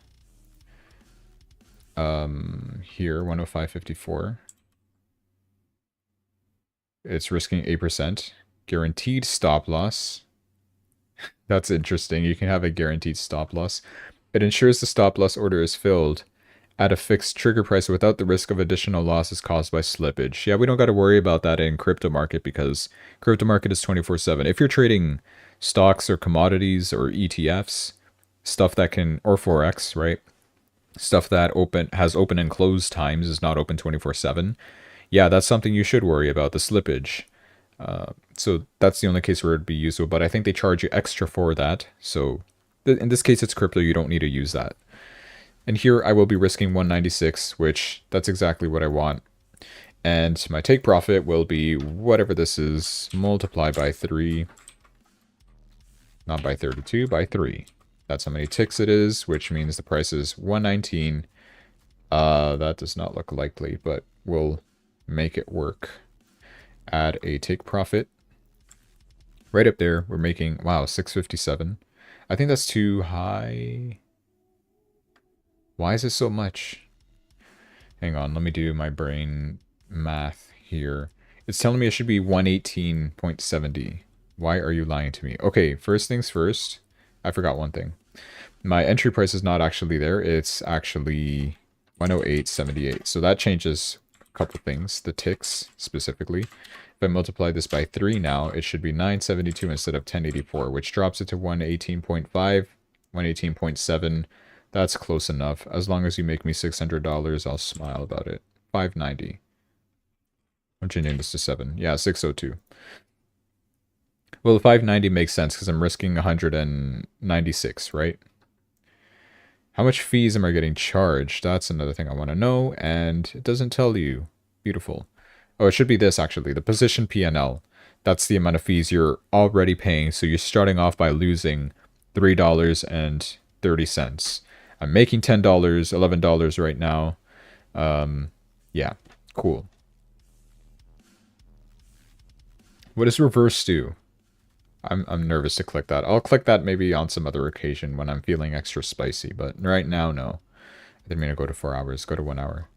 here 105.54. It's risking 8%. Guaranteed stop loss. That's interesting. You can have a guaranteed stop loss. It ensures the stop loss order is filled at a fixed trigger price without the risk of additional losses caused by slippage. Yeah, we don't got to worry about that in crypto market because crypto market is 24/7. If you're trading stocks or commodities or ETFs, stuff that can, or Forex, right? Stuff that has open and close times, is not open 24/7. Yeah, that's something you should worry about, the slippage. So that's the only case where it'd be useful, but I think they charge you extra for that. So in this case, it's crypto. You don't need to use that. And here I will be risking 196, which that's exactly what I want. And my take profit will be whatever this is, multiplied by 3. Not by 32, by 3. That's how many ticks it is, which means the price is 119. That does not look likely, but we'll make it work. Add a take profit. Right up there, we're making, wow, 657. I think that's too high. Why is it so much? Hang on, let me do my brain math here. It's telling me it should be 118.70. Why are you lying to me? Okay, first things first. I forgot one thing. My entry price is not actually there. It's actually 108.78. So that changes a couple things. The ticks, specifically. If I multiply this by 3 now, it should be 972 instead of 1084, which drops it to 118.5, 118.7. That's close enough. As long as you make me $600, I'll smile about it. 590. I'm changing this to 7. Yeah, 602. Well, the 590 makes sense because I'm risking 196, right? How much fees am I getting charged? That's another thing I want to know, and it doesn't tell you. Beautiful. Oh, it should be this, actually. The position PNL. That's the amount of fees you're already paying, so you're starting off by losing $3.30. I'm making $10, $11 right now. Yeah, cool. What does reverse do? I'm nervous to click that. I'll click that maybe on some other occasion when I'm feeling extra spicy, but right now, no. I didn't mean to go to 4 hours. Go to 1 hour.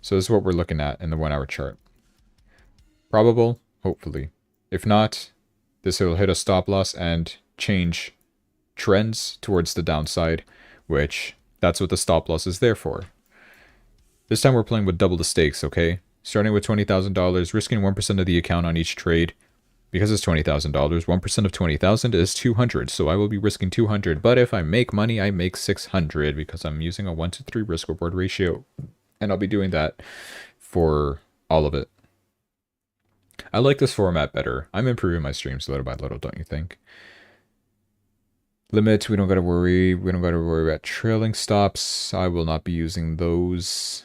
So this is what we're looking at in the 1 hour chart. Probable? Hopefully. If not, this will hit a stop loss and change trends towards the downside, which that's what the stop loss is there for. This time we're playing with double the stakes, okay? Starting with $20,000, risking 1% of the account on each trade. Because it's $20,000, 1% of 20,000 is 200, so I will be risking 200. But if I make money, I make 600 because I'm using a 1-to-3 risk-reward ratio. And I'll be doing that for all of it. I like this format better. I'm improving my streams little by little, don't you think? Limit, we don't gotta worry. We don't gotta worry about trailing stops. I will not be using those.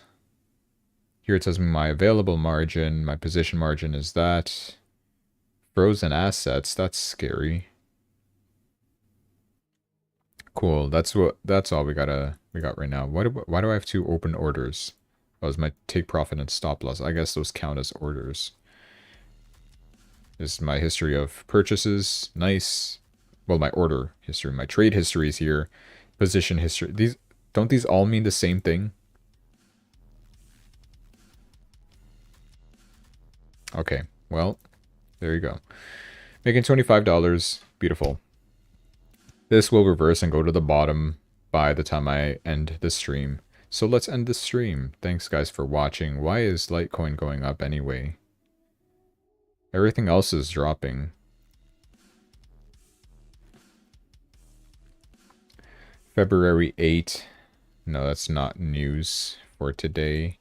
Here it tells me my available margin. My position margin is that. Frozen assets, that's scary. Cool, that's all we got right now. Why do I have 2 open orders? That was my take profit and stop loss. I guess those count as orders. This is my history of purchases. Nice. Well, my order history, my trade history is here. Position history. Don't these all mean the same thing? Okay, well, there you go. Making $25. Beautiful. This will reverse and go to the bottom by the time I end the stream. So let's end the stream. Thanks, guys, for watching. Why is Litecoin going up anyway? Everything else is dropping. February 8. No, that's not news for today.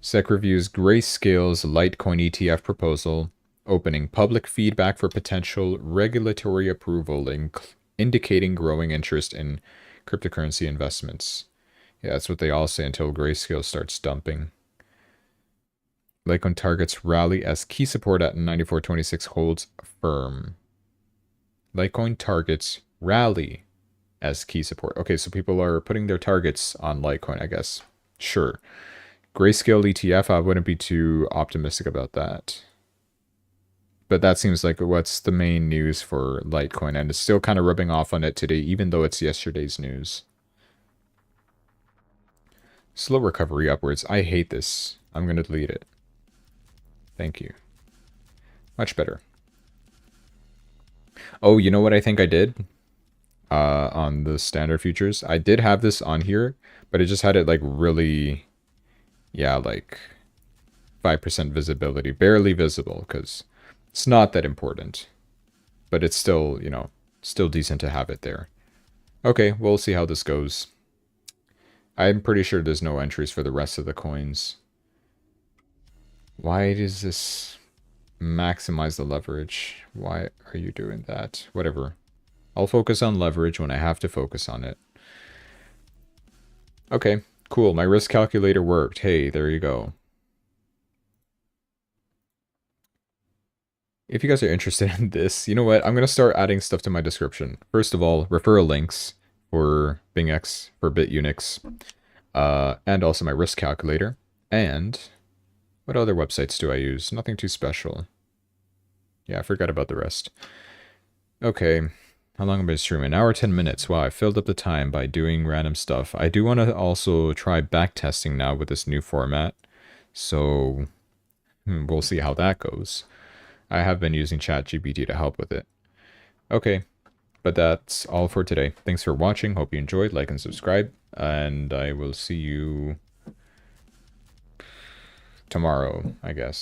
SEC reviews Grayscale's Litecoin ETF proposal, opening public feedback for potential regulatory approval, indicating growing interest in cryptocurrency investments. Yeah, that's what they all say until Grayscale starts dumping. Litecoin targets rally as key support at 94.26 holds firm. Litecoin targets rally as key support. Okay, so people are putting their targets on Litecoin, I guess. Sure. Grayscale ETF, I wouldn't be too optimistic about that. But that seems like what's the main news for Litecoin, and it's still kind of rubbing off on it today, even though it's yesterday's news. Slow recovery upwards. I hate this. I'm going to delete it. Thank you. Much better. Oh, you know what I think I did? On the standard futures. I did have this on here, but it just had it like really, yeah, like 5% visibility. Barely visible, because it's not that important. But it's still, you know, still decent to have it there. Okay, we'll see how this goes. I'm pretty sure there's no entries for the rest of the coins. Why does this maximize the leverage? Why are you doing that? Whatever. I'll focus on leverage when I have to focus on it. Okay, cool. My risk calculator worked. Hey, there you go. if you guys are interested in this, you know what? I'm going to start adding stuff to my description. First of all, referral links for BingX, for BitUnix, and also my risk calculator. And what other websites do I use? Nothing too special. Yeah, I forgot about the rest. Okay, how long am I streaming? An hour, 10 minutes. Wow, I filled up the time by doing random stuff. I do want to also try backtesting now with this new format. So, we'll see how that goes. I have been using ChatGPT to help with it. Okay, but that's all for today. Thanks for watching. Hope you enjoyed. Like and subscribe. And I will see you tomorrow, I guess.